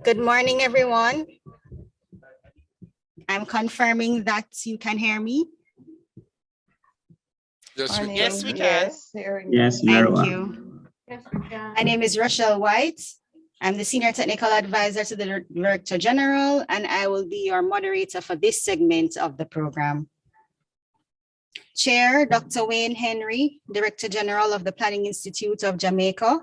Good morning, everyone. I'm confirming that you can hear me. Yes, we can. Yes, we can. Yes, very Thank well. you. My name is Rochelle White. I'm the Senior Technical Advisor to the Director General, and I will be your moderator for this segment of the program. Chair, Dr. Wayne Henry, Director General of the Planning Institute of Jamaica.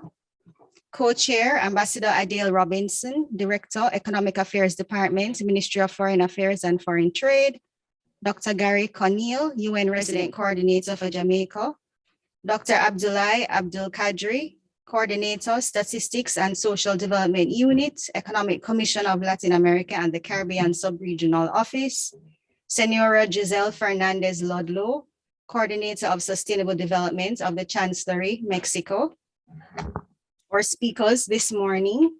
Co-chair, Ambassador Adele Robinson, Director, Economic Affairs Department, Ministry of Foreign Affairs and Foreign Trade. Dr. Gary Conneal, UN Resident Coordinator for Jamaica. Dr. Abdullahi Abdul Kadri, Coordinator, Statistics and Social Development Unit, Economic Commission of Latin America and the Caribbean Sub-Regional Office. Senora Giselle Fernandez Lodlow, Coordinator of Sustainable Development of the Chancellery, Mexico. Our speakers this morning,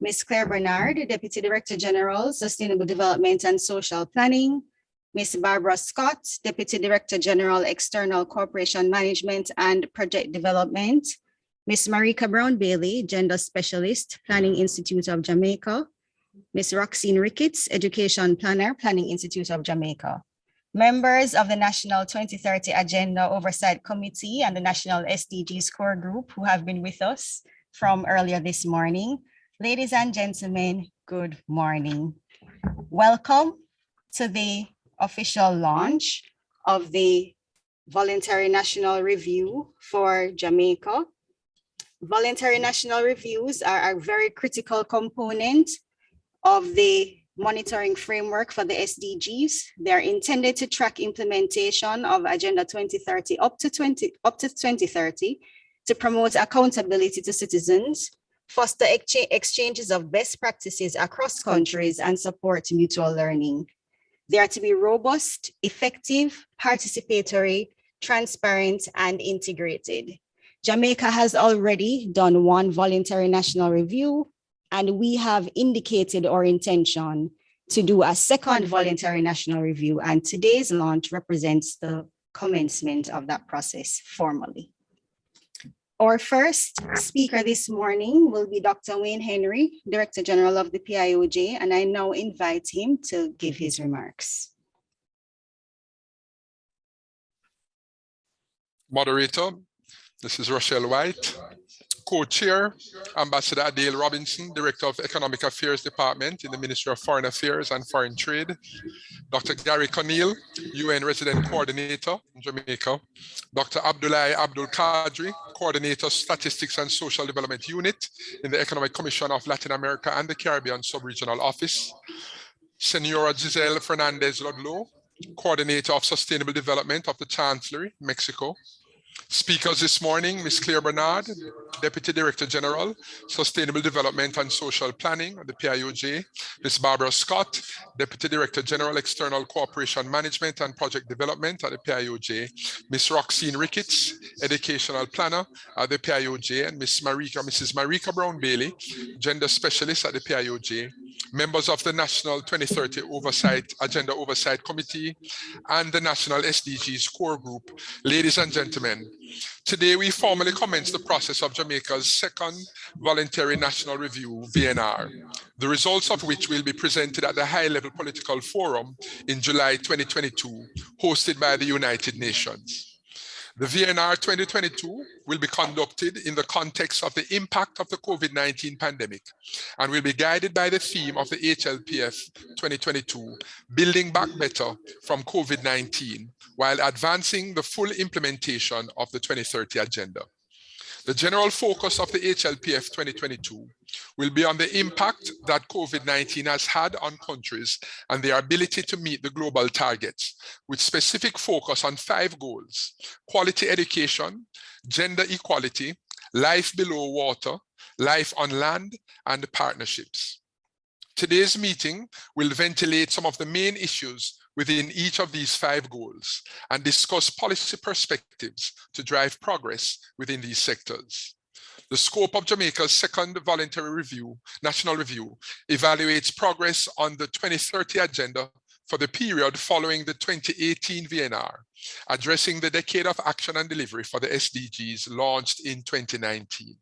Ms. Claire Bernard, Deputy Director General, Sustainable Development and Social Planning. Ms. Barbara Scott, Deputy Director General, External Cooperation Management and Project Development. Ms. Marika Brown Bailey, Gender Specialist, Planning Institute of Jamaica. Ms. Roxine Ricketts, Education Planner, Planning Institute of Jamaica. Members of the National 2030 Agenda Oversight Committee and the National SDGs Core Group who have been with us from earlier this morning. Ladies and gentlemen, good morning. Welcome to the official launch of the Voluntary National Review for Jamaica. Voluntary National Reviews are a very critical component of the monitoring framework for the SDGs. They're intended to track implementation of Agenda 2030 up to 2030 to promote accountability to citizens, foster exchanges of best practices across countries, and support mutual learning. They are to be robust, effective, participatory, transparent, and integrated. Jamaica has already done one voluntary national review, and we have indicated our intention to do a second voluntary national review, and today's launch represents the commencement of that process formally. Our first speaker this morning will be Dr. Wayne Henry, Director General of the PIOJ, and I now invite him to give his remarks. Moderator, this is Rochelle White. Co-chair, Ambassador Adele Robinson, Director of Economic Affairs Department in the Ministry of Foreign Affairs and Foreign Trade. Dr. Gary Conneal, UN Resident Coordinator in Jamaica. Dr. Abdullahi Abdul Kadri, Coordinator, Statistics and Social Development Unit in the Economic Commission of Latin America and the Caribbean Sub-Regional Office. Senora Giselle Fernandez Lodlow, Coordinator of Sustainable Development of the Chancellery, Mexico. Speakers this morning, Ms. Claire Bernard, Deputy Director General, Sustainable Development and Social Planning at the PIOJ, Ms. Barbara Scott, Deputy Director General, External Cooperation Management and Project Development at the PIOJ, Ms. Roxine Ricketts, Educational Planner at the PIOJ, and Mrs. Marika Brown Bailey, Gender Specialist at the PIOJ, members of the National 2030 Agenda Oversight Committee and the National SDGs Core Group. Ladies and gentlemen, today we formally commence the process of Jamaica's second Voluntary National Review, VNR, the results of which will be presented at the High-Level Political Forum in July 2022, hosted by the United Nations. The VNR 2022 will be conducted in the context of the impact of the COVID-19 pandemic and will be guided by the theme of the HLPF 2022, Building Back Better from COVID-19, while advancing the full implementation of the 2030 Agenda. The general focus of the HLPF 2022 will be on the impact that COVID-19 has had on countries and their ability to meet the global targets, with specific focus on 5 goals: quality education, gender equality, life below water, life on land, and partnerships. Today's meeting will ventilate some of the main issues within each of these 5 goals and discuss policy perspectives to drive progress within these sectors. The scope of Jamaica's second voluntary national review, evaluates progress on the 2030 Agenda for the period following the 2018 VNR, addressing the decade of action and delivery for the SDGs launched in 2019.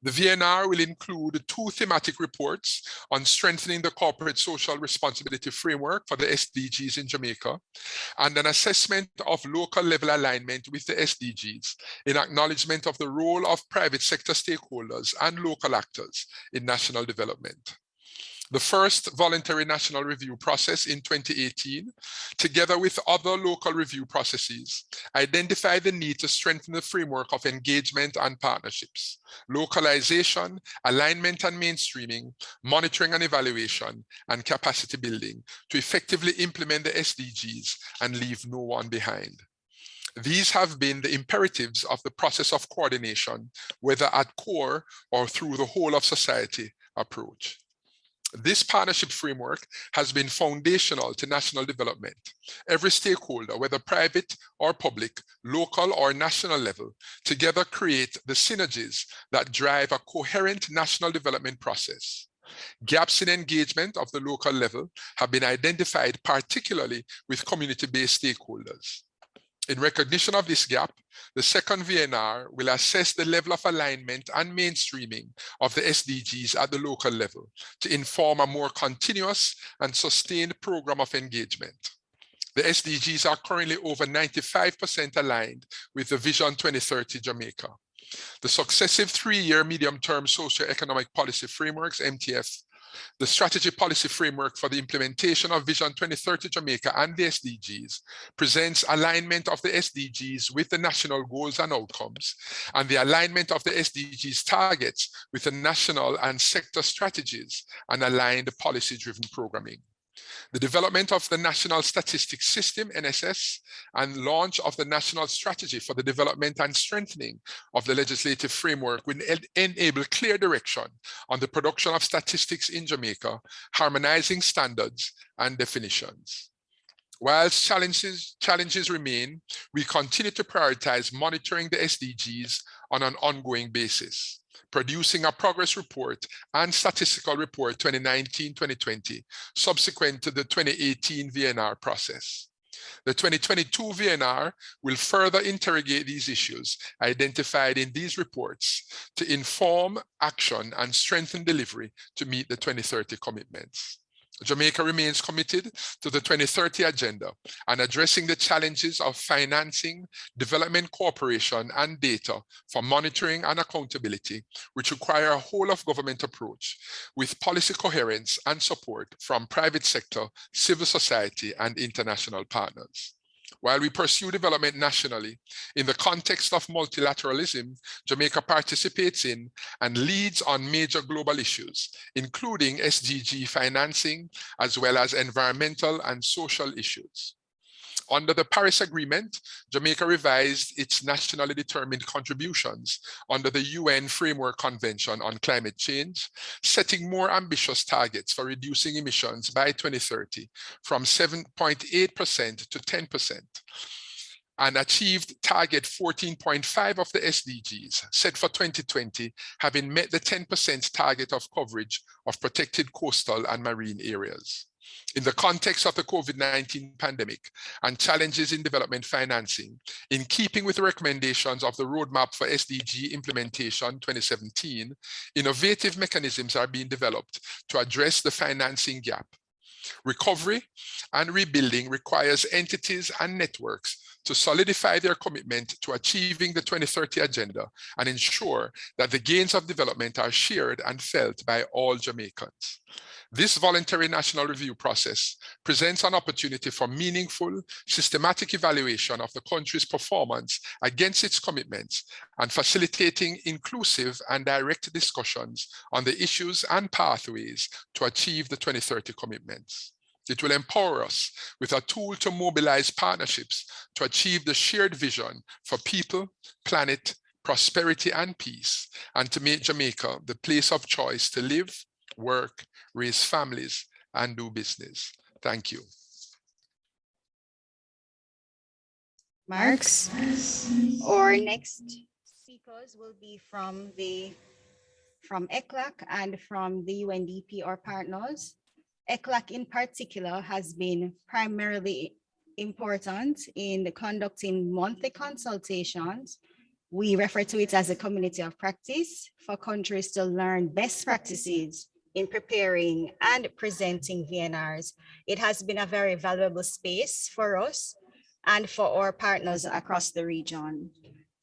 The VNR will include 2 thematic reports on strengthening the corporate social responsibility framework for the SDGs in Jamaica, and an assessment of local level alignment with the SDGs in acknowledgement of the role of private sector stakeholders and local actors in national development. The first voluntary national review process in 2018, together with other local review processes, identified the need to strengthen the framework of engagement and partnerships, localization, alignment and mainstreaming, monitoring and evaluation, and capacity building to effectively implement the SDGs and leave no one behind. These have been the imperatives of the process of coordination, whether at core or through the whole of society approach. This partnership framework has been foundational to national development. Every stakeholder, whether private or public, local or national level, together create the synergies that drive a coherent national development process. Gaps in engagement of the local level have been identified, particularly with community-based stakeholders. In recognition of this gap, the second VNR will assess the level of alignment and mainstreaming of the SDGs at the local level to inform a more continuous and sustained program of engagement. The SDGs are currently over 95% aligned with the Vision 2030 Jamaica. The successive 3-year medium-term socio-economic policy frameworks, MTF, the strategy policy framework for the implementation of Vision 2030 Jamaica and the SDGs presents alignment of the SDGs with the national goals and outcomes, and the alignment of the SDGs targets with the national and sector strategies and aligned policy-driven programming. The development of the National Statistics System, NSS, and launch of the National Strategy for the Development and Strengthening of the Legislative Framework will enable clear direction on the production of statistics in Jamaica, harmonizing standards and definitions. While challenges remain, we continue to prioritize monitoring the SDGs on an ongoing basis, producing a progress report and statistical report 2019-2020, subsequent to the 2018 VNR process. The 2022 VNR will further interrogate these issues identified in these reports to inform action and strengthen delivery to meet the 2030 commitments. Jamaica remains committed to the 2030 agenda and addressing the challenges of financing, development cooperation, and data for monitoring and accountability, which require a whole of government approach with policy coherence and support from private sector, civil society, and international partners. While we pursue development nationally, in the context of multilateralism, Jamaica participates in and leads on major global issues, including SDG financing, as well as environmental and social issues. Under the Paris Agreement, Jamaica revised its nationally determined contributions under the UN Framework Convention on Climate Change, setting more ambitious targets for reducing emissions by 2030 from 7.8% to 10%, and achieved target 14.5 of the SDGs set for 2020, having met the 10% target of coverage of protected coastal and marine areas. In the context of the COVID-19 pandemic and challenges in development financing, in keeping with the recommendations of the Roadmap for SDG Implementation 2017, innovative mechanisms are being developed to address the financing gap. Recovery and rebuilding requires entities and networks to solidify their commitment to achieving the 2030 agenda and ensure that the gains of development are shared and felt by all Jamaicans. This voluntary national review process presents an opportunity for meaningful, systematic evaluation of the country's performance against its commitments and facilitating inclusive and direct discussions on the issues and pathways to achieve the 2030 commitments. It will empower us with a tool to mobilize partnerships to achieve the shared vision for people, planet, prosperity, and peace, and to make Jamaica the place of choice to live, work, raise families, and do business. Thank you. Marks. Our next speakers will be from ECLAC and from the UNDP, our partners. ECLAC in particular has been primarily important in conducting monthly consultations. We refer to it as a community of practice for countries to learn best practices in preparing and presenting VNRs. It has been a very valuable space for us and for our partners across the region.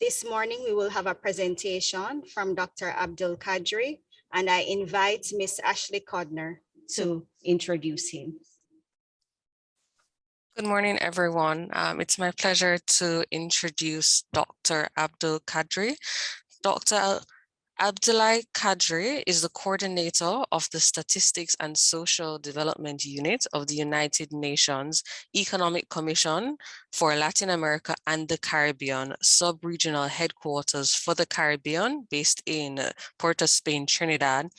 This morning, we will have a presentation from Dr. Abdul Kadri, and I invite Ms. Ashley Codner to introduce him. Good morning, everyone. It's my pleasure to introduce Dr. Abdul Kadri. Dr. Abdullah Kadri is the coordinator of the Statistics and Social Development Unit of the United Nations Economic Commission for Latin America and the Caribbean, sub-regional headquarters for the Caribbean based in Port of Spain, Trinidad,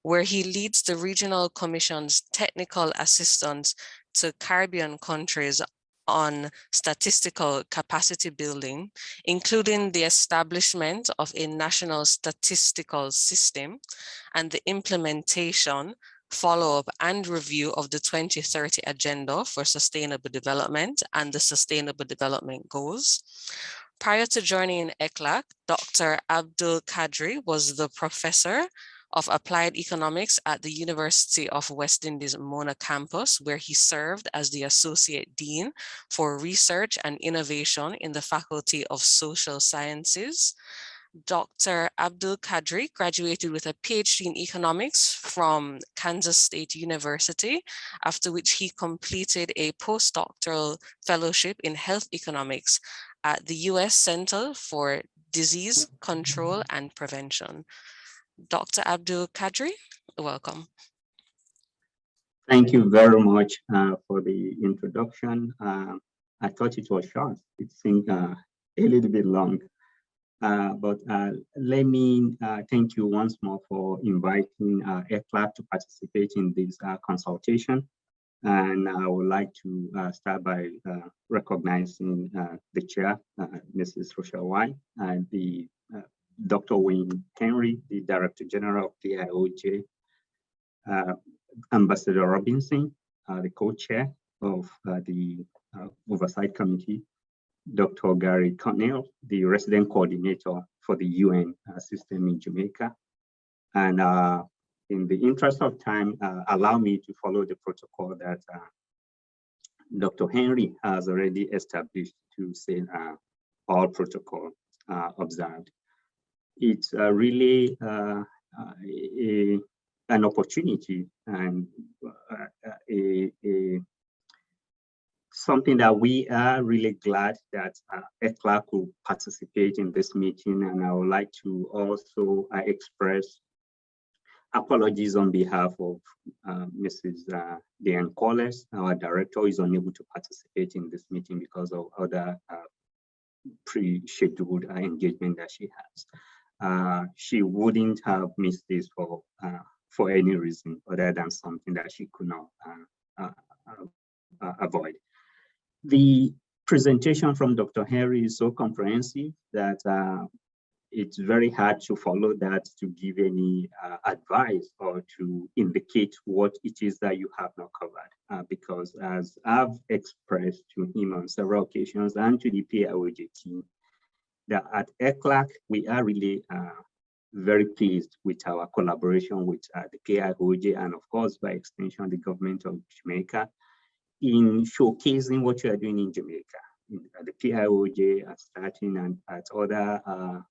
where he leads the regional commission's technical assistance to Caribbean countries on statistical capacity building, including the establishment of a national statistical system and the implementation, follow-up and review of the 2030 Agenda for Sustainable Development and the Sustainable Development Goals. Prior to joining ECLAC, Dr. Abdul Kadri was the professor of Applied Economics at the University of West Indies Mona campus, where he served as the Associate Dean for Research and Innovation in the Faculty of Social Sciences. Dr. Abdul Kadri graduated with a PhD in economics from Kansas State University, after which he completed a postdoctoral fellowship in health economics at the US Center for Disease Control and Prevention. Dr. Abdul Kadri, welcome. Thank you very much for the introduction. I thought it was short. It seemed a little bit long, but let me thank you once more for inviting ECLAC to participate in this consultation. And I would like to start by recognizing the chair, Mrs. Rochelle White, and the Dr. Wayne Henry, the Director General of the IOJ, Ambassador Robinson, the co-chair of the Oversight Committee, Dr. Gary Connell, the Resident Coordinator for the UN system in Jamaica. And in the interest of time, allow me to follow the protocol that Dr. Henry has already established to say all protocol observed. It's really an opportunity and something that we are really glad that ECLAC will participate in this meeting. And I would like to also express apologies on behalf of Mrs. Diane Colles, our director, who is unable to participate in this meeting because of other pre-scheduled engagement that she has. She wouldn't have missed this for any reason other than something that she could not avoid. The presentation from Dr. Henry is so comprehensive that it's very hard to follow that to give any advice or to indicate what it is that you have not covered. Because as I've expressed to him on several occasions and to the PIOJ team, that at ECLAC, we are really very pleased with our collaboration with the PIOJ and of course, by extension, the government of Jamaica in showcasing what you are doing in Jamaica. At the PIOJ, at starting and at other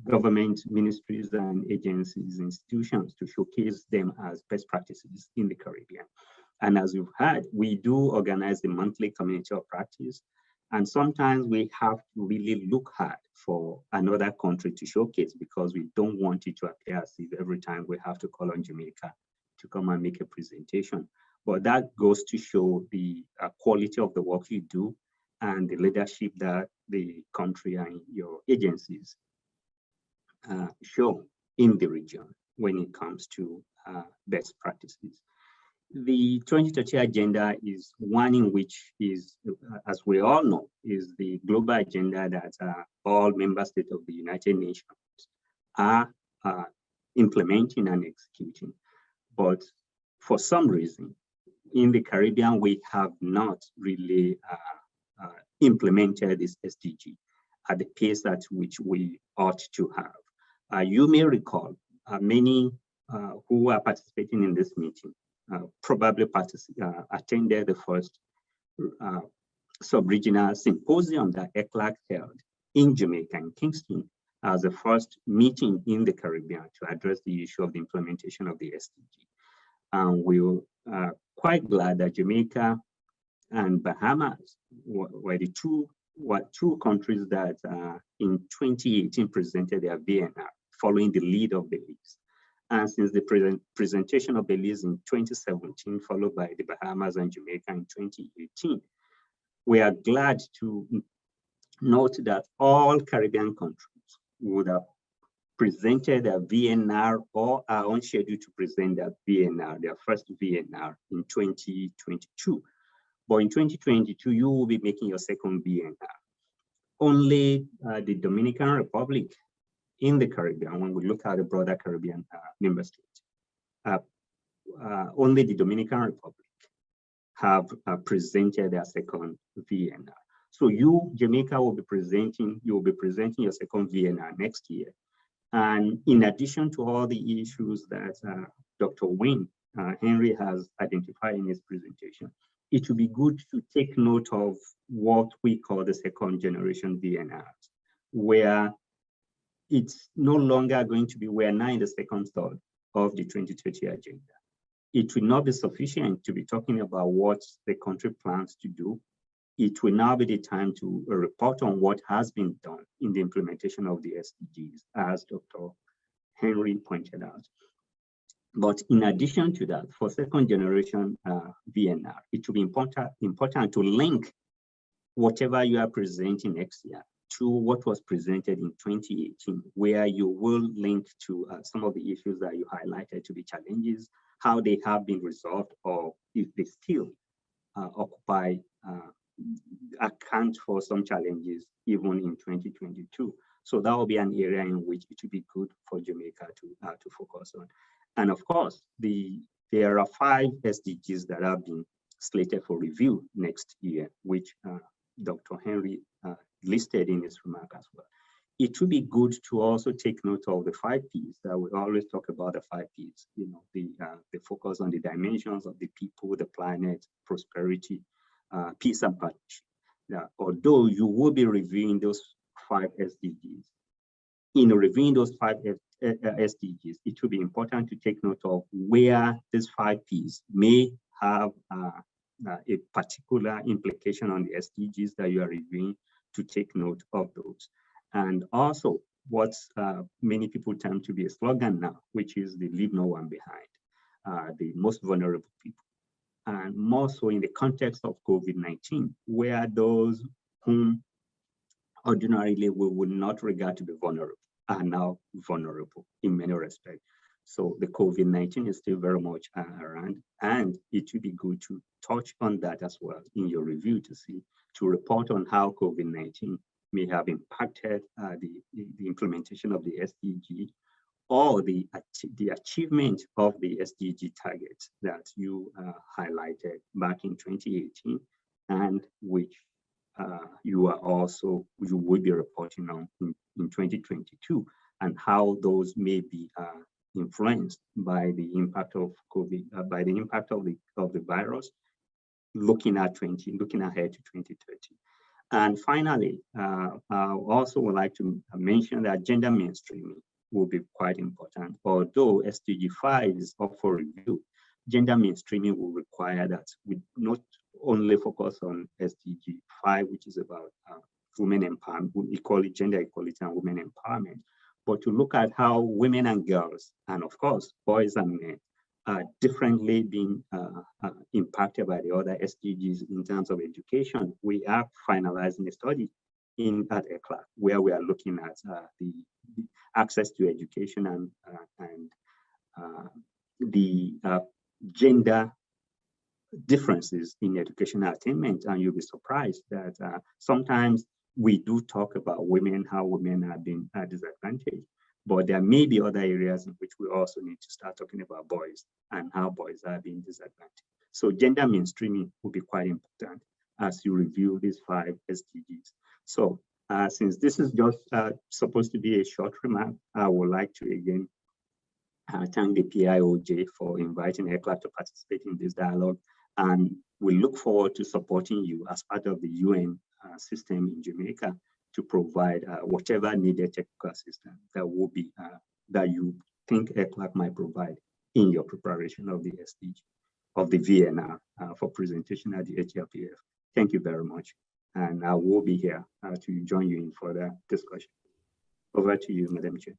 government ministries and agencies, institutions to showcase them as best practices in the Caribbean. And as you've heard, we do organize the monthly community of practice. And sometimes we have to really look hard for another country to showcase because we don't want it to appear as if every time we have to call on Jamaica to come and make a presentation. But that goes to show the quality of the work you do and the leadership that the country and your agencies show in the region when it comes to best practices. The 2030 agenda is one in which is, as we all know, is the global agenda that all member states of the United Nations are implementing and executing. But for some reason, in the Caribbean, we have not really implemented this SDG at the pace at which we ought to have. You may recall many who are participating in this meeting probably attended the first sub-regional symposium that ECLAC held in Jamaica and Kingston as the first meeting in the Caribbean to address the issue of the implementation of the SDG. And we were quite glad that Jamaica and Bahamas were the two countries that in 2018 presented their VNR, following the lead of Belize. And since the presentation of Belize in 2017, followed by the Bahamas and Jamaica in 2018, we are glad to note that all Caribbean countries would have presented their VNR or are on schedule to present their VNR, their first VNR in 2022. But in 2022, you will be making your second VNR. Only the Dominican Republic in the Caribbean, when we look at the broader Caribbean member states, only the Dominican Republic have presented their second VNR. So you, Jamaica, you will be presenting your second VNR next year. And in addition to all the issues that Dr. Wayne Henry has identified in his presentation, it would be good to take note of what we call the second generation VNRs, where it's no longer going to be, we're now in the second third of the 2030 agenda. It will not be sufficient to be talking about what the country plans to do. It will now be the time to report on what has been done in the implementation of the SDGs, as Dr. Henry pointed out. But in addition to that, for second generation VNR, it will be important to link whatever you are presenting next year to what was presented in 2018, where you will link to some of the issues that you highlighted to be challenges, how they have been resolved, or if they still account for some challenges even in 2022. So that will be an area in which it would be good for Jamaica to focus on. And of course, there are 5 SDGs that have been slated for review next year, which Dr. Henry listed in his remark as well. It would be good to also take note of the 5 Ps that we always talk about, the 5 Ps, you know, the focus on the dimensions of the people, the planet, prosperity, peace and partnership. Although you will be reviewing those 5 SDGs, in reviewing those 5 SDGs, it will be important to take note of where these 5 Ps may have a particular implication on the SDGs that you are reviewing, to take note of those. And also what many people tend to be a slogan now, which is the leave no one behind, the most vulnerable people. And more so in the context of COVID-19, where those whom ordinarily we would not regard to be vulnerable are now vulnerable in many respects. So the COVID-19 is still very much around, and it would be good to touch on that as well in your review to report on how COVID-19 may have impacted the implementation of the SDG or the achievement of the SDG targets that you highlighted back in 2018, and which you will be reporting on in 2022, and how those may be influenced by the impact of COVID, by the impact of the virus, looking ahead to 2030. And finally, I also would like to mention that gender mainstreaming will be quite important. Although SDG 5 is up for review, gender mainstreaming will require that we not only focus on SDG 5, which is about women empowerment, gender equality and women empowerment, but to look at how women and girls, and of course, boys and men, are differently being impacted by the other SDGs in terms of education. We are finalizing a study at ECLAC where we are looking at the access to education and the gender differences in educational attainment. And you'll be surprised that sometimes we do talk about women, how women are being disadvantaged. But there may be other areas in which we also need to start talking about boys and how boys are being disadvantaged. So gender mainstreaming will be quite important as you review these 5 SDGs. So since this is just supposed to be a short remark, I would like to again thank the PIOJ for inviting ECLA to participate in this dialogue. And we look forward to supporting you as part of the UN system in Jamaica to provide whatever needed technical assistance that will be that you think ECLA might provide in your preparation of the SDG, of the VNR for presentation at the HLPF. Thank you very much. And I will be here to join you in further discussion. Over to you, Madam Chair.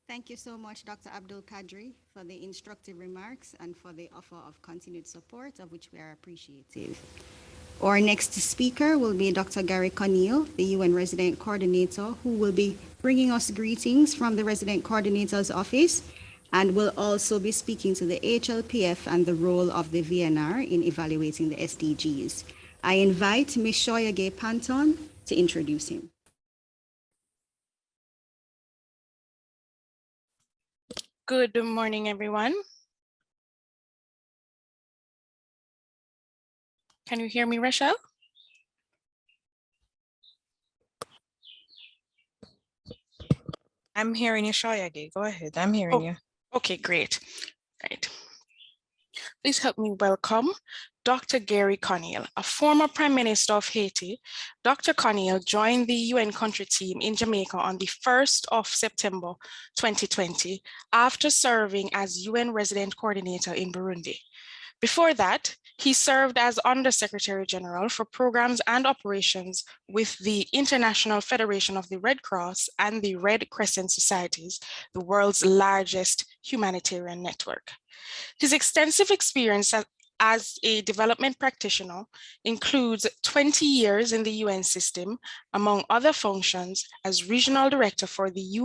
Thank you so much, Dr. Abdul Kadri, for the instructive remarks and for the offer of continued support, of which we are appreciative. Our next speaker will be Dr. Gary Conneal, the UN Resident Coordinator, who will be bringing us greetings from the Resident Coordinator's Office and will also be speaking to the HLPF and the role of the VNR in evaluating the SDGs. I invite Ms. Shoyage Panton to introduce him. Good morning, everyone. Can you hear me, Rochelle? I'm hearing you, Shoyage. Go ahead. I'm hearing you. Okay, great. Right. Please help me welcome Dr. Gary Conneal, a former Prime Minister of Haiti. Dr. Conneal joined the UN country team in Jamaica on the 1st of September 2020 after serving as UN Resident Coordinator in Burundi. Before that, he served as Undersecretary General for Programs and Operations with the International Federation of the Red Cross and the Red Crescent Societies, the world's largest humanitarian network. His extensive experience as a development practitioner includes 20 years in the UN system, among other functions as Regional Director for the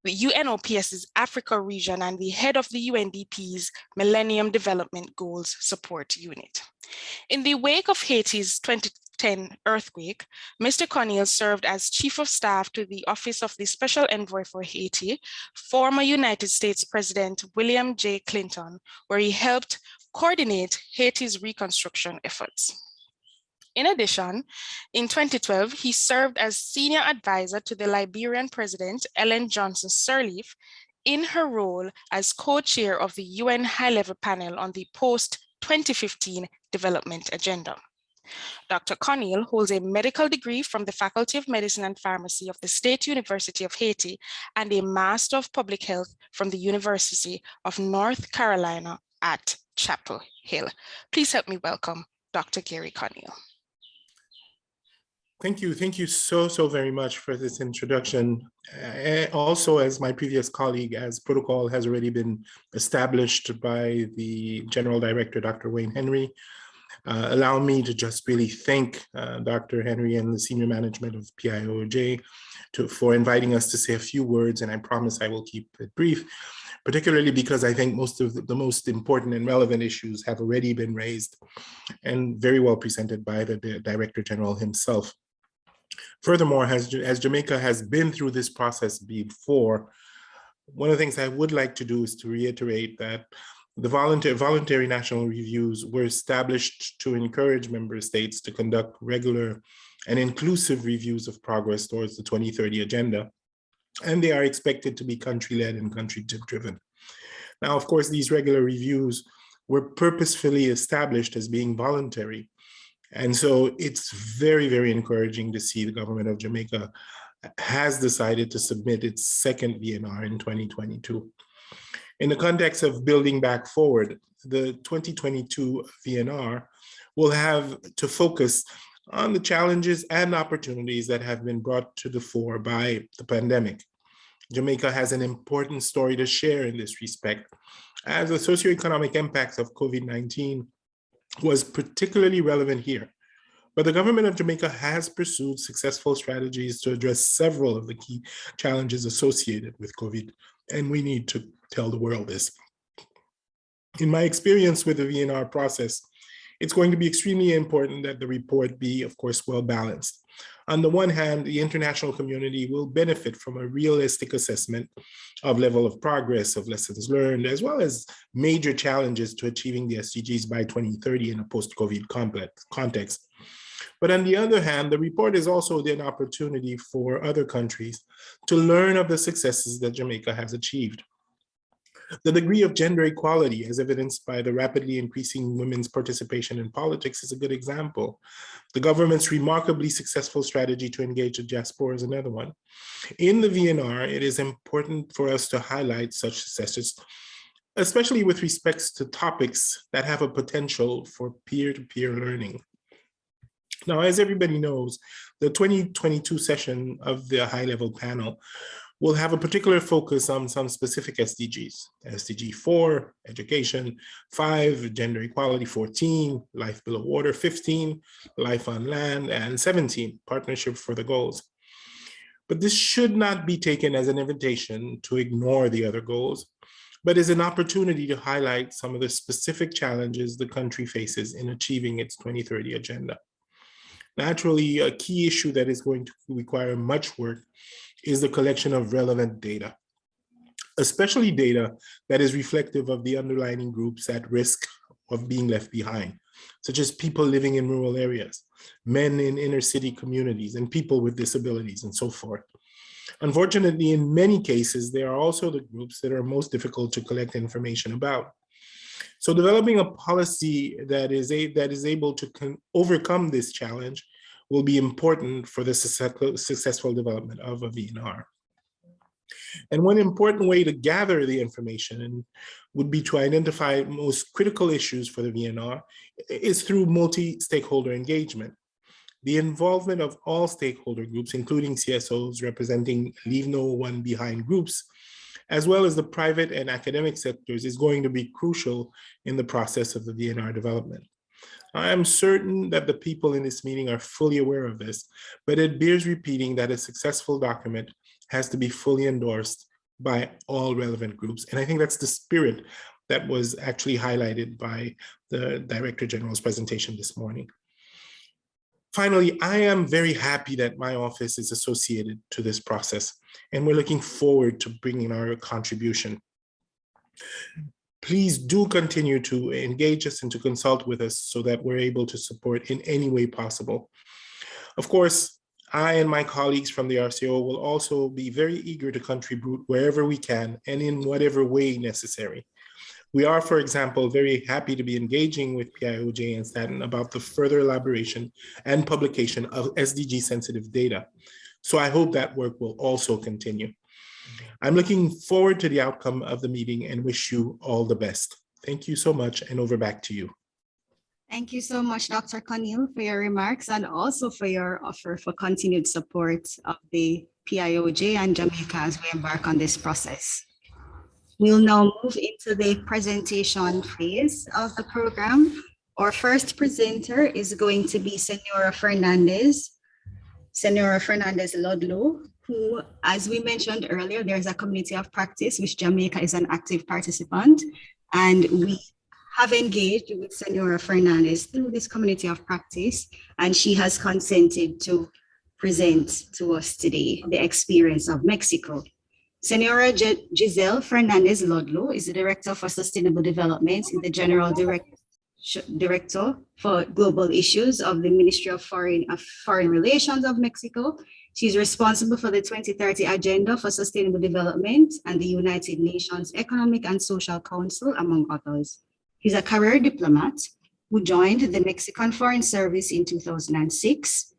UNOPS's Africa region and the head of the UNDP's Millennium Development Goals Support Unit. In the wake of Haiti's 2010 earthquake, Mr. Conneal served as Chief of Staff to the Office of the Special Envoy for Haiti, former United States President William J. Clinton, where he helped coordinate Haiti's reconstruction efforts. In addition, in 2012, he served as Senior Advisor to the Liberian President, Ellen Johnson Sirleaf, in her role as co-chair of the UN High-Level Panel on the post-2015 Development Agenda. Dr. Conneal holds a medical degree from the Faculty of Medicine and Pharmacy of the State University of Haiti and a Master of Public Health from the University of North Carolina at Chapel Hill. Please help me welcome Dr. Gary Conneal. Thank you so very much for this introduction. Also, as my previous colleague, as protocol has already been established by the General Director, Dr. Wayne Henry, allow me to just really thank Dr. Henry and the senior management of PIOJ for inviting us to say a few words, and I promise I will keep it brief, particularly because I think most of the most important and relevant issues have already been raised and very well presented by the Director General himself. Furthermore, as Jamaica has been through this process before, one of the things I would like to do is to reiterate that the voluntary national reviews were established to encourage member states to conduct regular and inclusive reviews of progress towards the 2030 agenda, and they are expected to be country-led and country-driven. Now, of course, these regular reviews were purposefully established as being voluntary. And so it's very encouraging to see the government of Jamaica has decided to submit its second VNR in 2022. In the context of building back forward, the 2022 VNR will have to focus on the challenges and opportunities that have been brought to the fore by the pandemic. Jamaica has an important story to share in this respect, as the socioeconomic impacts of COVID-19 was particularly relevant here. But the government of Jamaica has pursued successful strategies to address several of the key challenges associated with COVID, and we need to tell the world this. In my experience with the VNR process, it's going to be extremely important that the report be, of course, well balanced. On the one hand, the international community will benefit from a realistic assessment of level of progress, of lessons learned, as well as major challenges to achieving the SDGs by 2030 in a post-COVID context. But on the other hand, the report is also an opportunity for other countries to learn of the successes that Jamaica has achieved. The degree of gender equality, as evidenced by the rapidly increasing women's participation in politics, is a good example. The government's remarkably successful strategy to engage the diaspora is another one. In the VNR, it is important for us to highlight such successes, especially with respects to topics that have a potential for peer-to-peer learning. Now, as everybody knows, the 2022 session of the high-level panel will have a particular focus on some specific SDGs. SDG 4, education, 5, gender equality, 14, life below water, 15, life on land, and 17, partnership for the goals. But this should not be taken as an invitation to ignore the other goals, but as an opportunity to highlight some of the specific challenges the country faces in achieving its 2030 agenda. Naturally, a key issue that is going to require much work is the collection of relevant data, especially data that is reflective of the underlying groups at risk of being left behind, such as people living in rural areas, men in inner city communities, and people with disabilities, and so forth. Unfortunately, in many cases, they are also the groups that are most difficult to collect information about. So developing a policy that is able to overcome this challenge will be important for the successful development of a VNR. And one important way to gather the information would be to identify most critical issues for the VNR is through multi-stakeholder engagement. The involvement of all stakeholder groups, including CSOs representing Leave No One Behind groups, as well as the private and academic sectors, is going to be crucial in the process of the VNR development. I am certain that the people in this meeting are fully aware of this, but it bears repeating that a successful document has to be fully endorsed by all relevant groups. And I think that's the spirit that was actually highlighted by the Director General's presentation this morning. Finally, I am very happy that my office is associated to this process, and we're looking forward to bringing our contribution. Please do continue to engage us and to consult with us so that we're able to support in any way possible. Of course, I and my colleagues from the RCO will also be very eager to contribute wherever we can and in whatever way necessary. We are, for example, very happy to be engaging with PIOJ and Staten about the further elaboration and publication of SDG sensitive data. So I hope that work will also continue. I'm looking forward to the outcome of the meeting and wish you all the best. Thank you so much, and over back to you. Thank you so much, Dr. Conneal, for your remarks and also for your offer for continued support of the PIOJ and Jamaica as we embark on this process. We'll now move into the presentation phase of the program. Our first presenter is going to be Senora Fernandez Ludlow, who, as we mentioned earlier, there's a community of practice which Jamaica is an active participant, and we have engaged with Senora Fernandez through this community of practice, and she has consented to present to us today the experience of Mexico. Senora Giselle Fernandez Ludlow is the Director for Sustainable Development in the General Director for Global Issues of the Ministry of Foreign Relations of Mexico. She's responsible for the 2030 Agenda for Sustainable Development and the United Nations Economic and Social Council, among others. She's a career diplomat who joined the Mexican Foreign Service in 2006.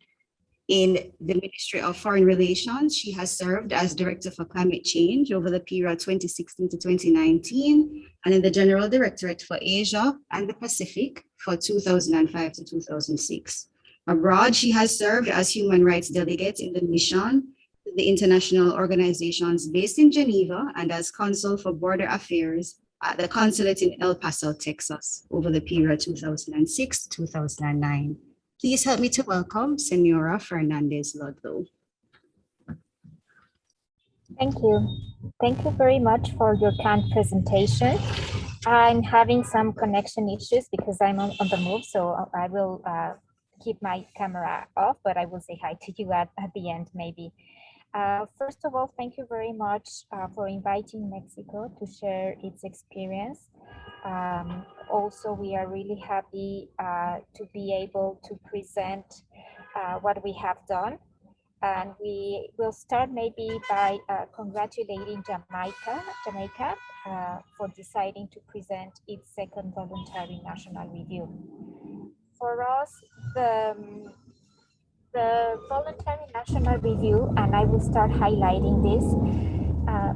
In the Ministry of Foreign Relations, she has served as Director for Climate Change over the period 2016 to 2019, and in the General Directorate for Asia and the Pacific for 2005 to 2006. Abroad, she has served as Human Rights Delegate in the mission to the international organizations based in Geneva and as Consul for Border Affairs at the Consulate in El Paso, Texas, over the period 2006 to 2009. Please help me to welcome Senora Fernandez Ludlow. Thank you. Thank you very much for your kind presentation. I'm having some connection issues because I'm on the move, so I will keep my camera off, but I will say hi to you at the end, maybe. First of all, thank you very much for inviting Mexico to share its experience. Also, we are really happy to be able to present what we have done. And we will start maybe by congratulating Jamaica for deciding to present its second voluntary national review. For us, the voluntary national review, and I will start highlighting this,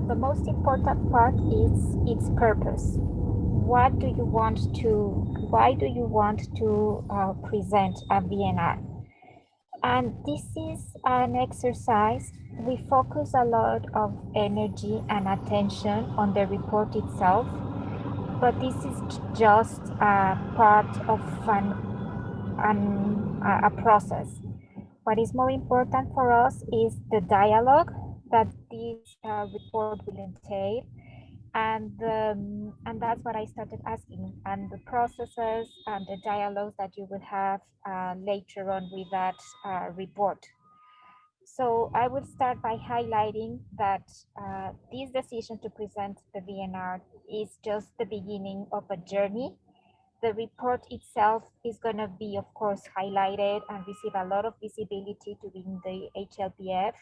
the most important part is its purpose. Why do you want to present a VNR? And this is an exercise. We focus a lot of energy and attention on the report itself, but this is just a part of a process. What is more important for us is the dialogue that this report will entail. And that's what I started asking, and the processes and the dialogues that you will have later on with that report. So I will start by highlighting that this decision to present the VNR is just the beginning of a journey. The report itself is going to be, of course, highlighted and receive a lot of visibility within the HLPF.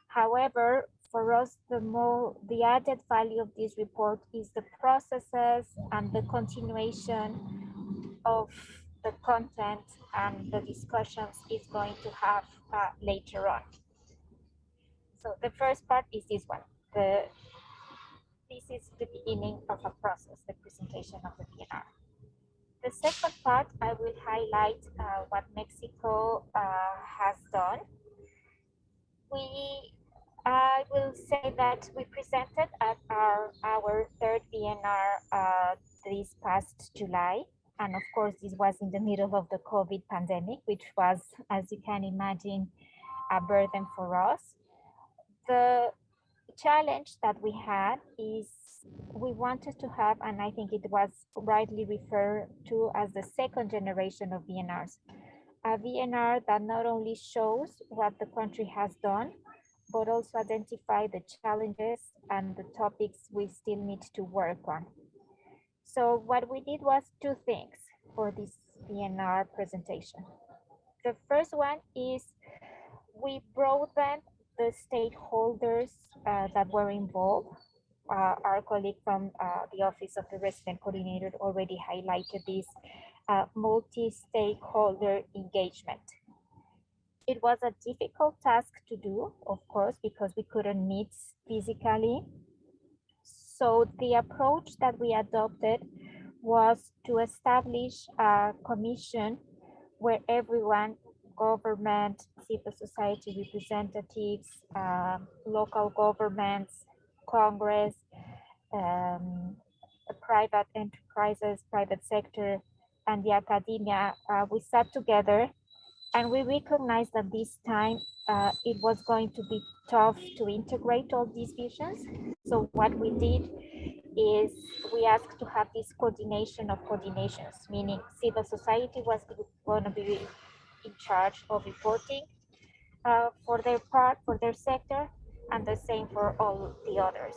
However, for us, the added value of this report is the processes and the continuation of the content and the discussions it's going to have later on. So the first part is this one. This is the beginning of a process, the presentation of the VNR. The second part, I will highlight what Mexico has done. I will say that we presented at our third VNR this past July. And of course, this was in the middle of the COVID pandemic, which was, as you can imagine, a burden for us. The challenge that we had is we wanted to have, and I think it was rightly referred to as the second generation of VNRs, a VNR that not only shows what the country has done, but also identify the challenges and the topics we still need to work on. So what we did was two things for this VNR presentation. The first one is we broadened the stakeholders that were involved. Our colleague from the Office of the Resident Coordinator already highlighted this multi-stakeholder engagement. It was a difficult task to do, of course, because we couldn't meet physically. So the approach that we adopted was to establish a commission where everyone, government, civil society representatives, local governments, Congress, private enterprises, private sector, and the academia, we sat together and we recognized that this time it was going to be tough to integrate all these visions. So what we did is we asked to have this coordination of coordinations, meaning civil society was going to be in charge of reporting for their part, for their sector, and the same for all the others.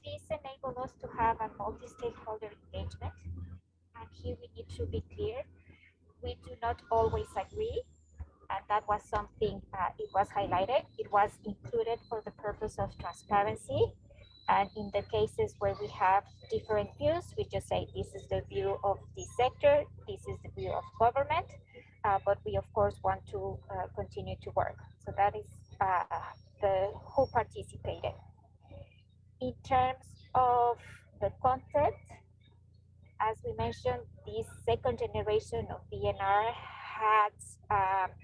This enabled us to have a multi-stakeholder engagement. And here we need to be clear, we do not always agree, and that was something, it was highlighted. It was included for the purpose of transparency. And in the cases where we have different views, we just say, this is the view of this sector, this is the view of government, but we of course want to continue to work. So that is who participated. In terms of the content, as we mentioned, this second generation of VNR had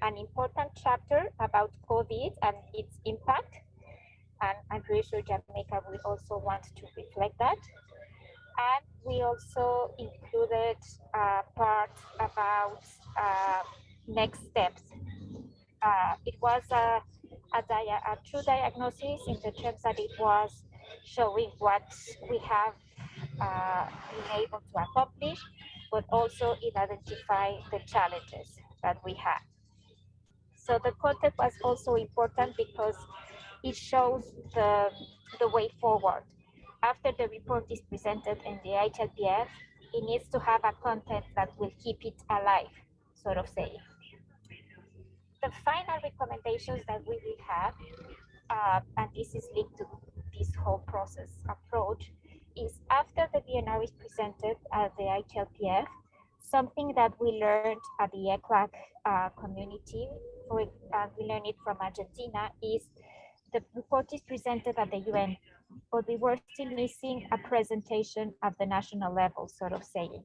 an important chapter about COVID and its impact. And I'm pretty sure Jamaica will also want to reflect that. And we also included a part about next steps. It was a true diagnosis in the terms that it was showing what we have been able to accomplish, but also it identified the challenges that we had. So the content was also important because it shows the way forward. After the report is presented in the HLPF, it needs to have a content that will keep it alive, sort of saying. The final recommendations that we will have, and this is linked to this whole process approach, is after the VNR is presented at the HLPF, something that we learned at the ECLAC community, we learned it from Argentina, is the report is presented at the UN, but we were still missing a presentation at the national level, sort of saying.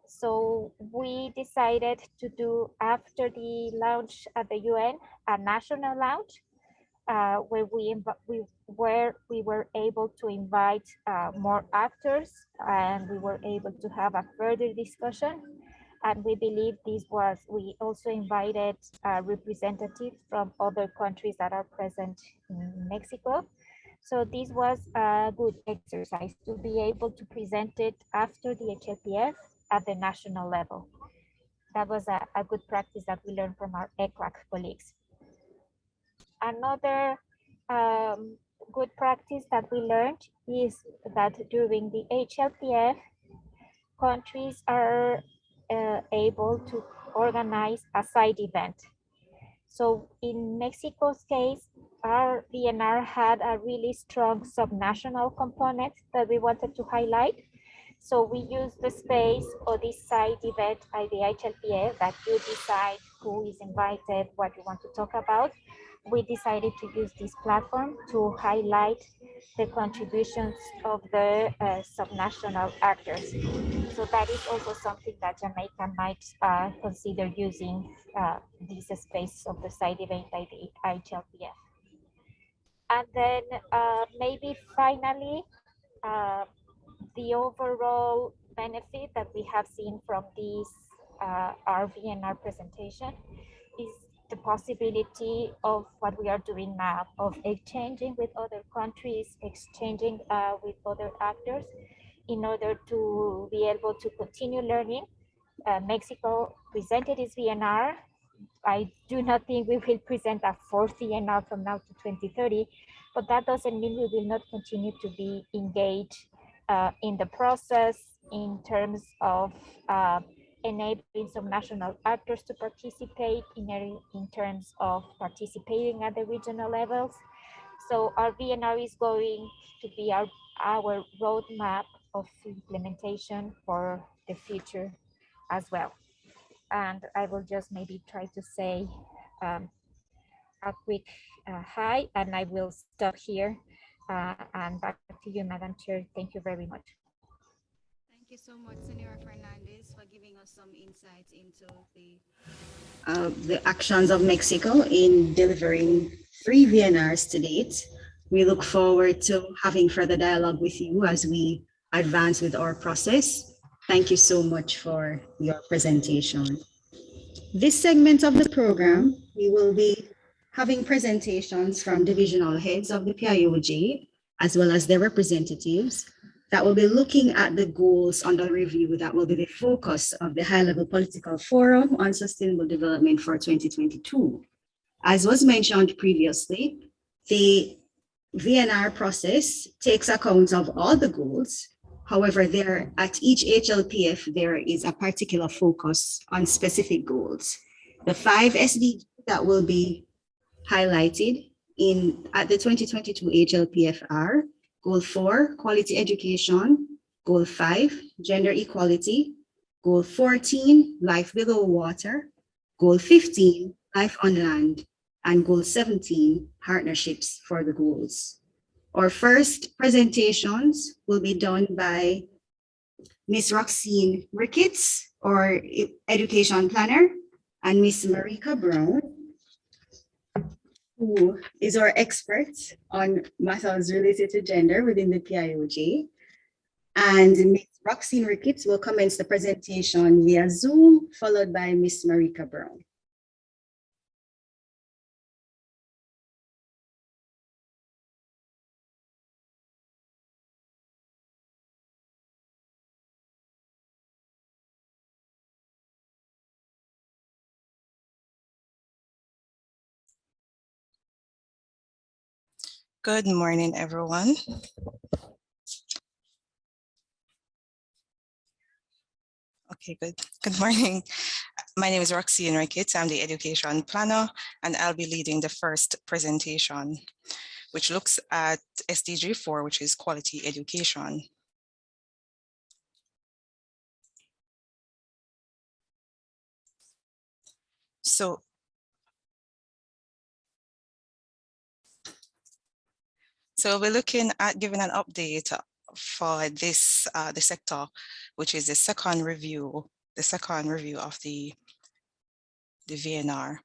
So we decided to do, after the launch at the UN, a national launch, where we were able to invite more actors, and we were able to have a further discussion. And we believe we also invited representatives from other countries that are present in Mexico. So this was a good exercise to be able to present it after the HLPF at the national level. That was a good practice that we learned from our ECLAC colleagues. Another good practice that we learned is that during the HLPF, countries are able to organize a side event. So in Mexico's case, our VNR had a really strong subnational component that we wanted to highlight. So we use the space or this side event at the HLPF that you decide who is invited, what you want to talk about. We decided to use this platform to highlight the contributions of the subnational actors. So that is also something that Jamaica might consider using this space of the side event at the HLPF. And then maybe finally, the overall benefit that we have seen from this RVNR presentation is the possibility of what we are doing now, of exchanging with other countries, exchanging with other actors in order to be able to continue learning. Mexico presented its VNR. I do not think we will present a fourth VNR from now to 2030, but that doesn't mean we will not continue to be engaged in the process in terms of enabling some national actors to participate, in terms of participating at the regional levels. So our VNR is going to be our roadmap of implementation for the future as well. And I will just maybe try to say a quick hi, and I will stop here. And back to you, Madam Chair. Thank you very much. Thank you so much, Senora Fernandez, for giving us some insights into the actions of Mexico in delivering 3 VNRs to date. We look forward to having further dialogue with you as we advance with our process. Thank you so much for your presentation. This segment of the program, we will be having presentations from divisional heads of the PIOJ, as well as their representatives, that will be looking at the goals under review that will be the focus of the high-level political forum on sustainable development for 2022. As was mentioned previously, the VNR process takes account of all the goals. However, at each HLPF, there is a particular focus on specific goals. The 5 SDGs that will be highlighted at the 2022 HLPF are Goal 4, quality education. Goal 5, gender equality. Goal 14, life below water. Goal 15, life on land. And Goal 17, partnerships for the goals. Our first presentations will be done by Ms. Roxine Ricketts, our education planner, and Ms. Marika Brown, who is our expert on matters related to gender within the PIOJ. And Ms. Roxine Ricketts will commence the presentation via Zoom, followed by Ms. Marika Brown. Good morning, everyone. Okay, good. Good morning. My name is Roxanne Ricketts. I'm the education planner, and I'll be leading the first presentation, which looks at SDG 4, which is quality education. So we're looking at giving an update for this the sector, which is the second review of the VNR.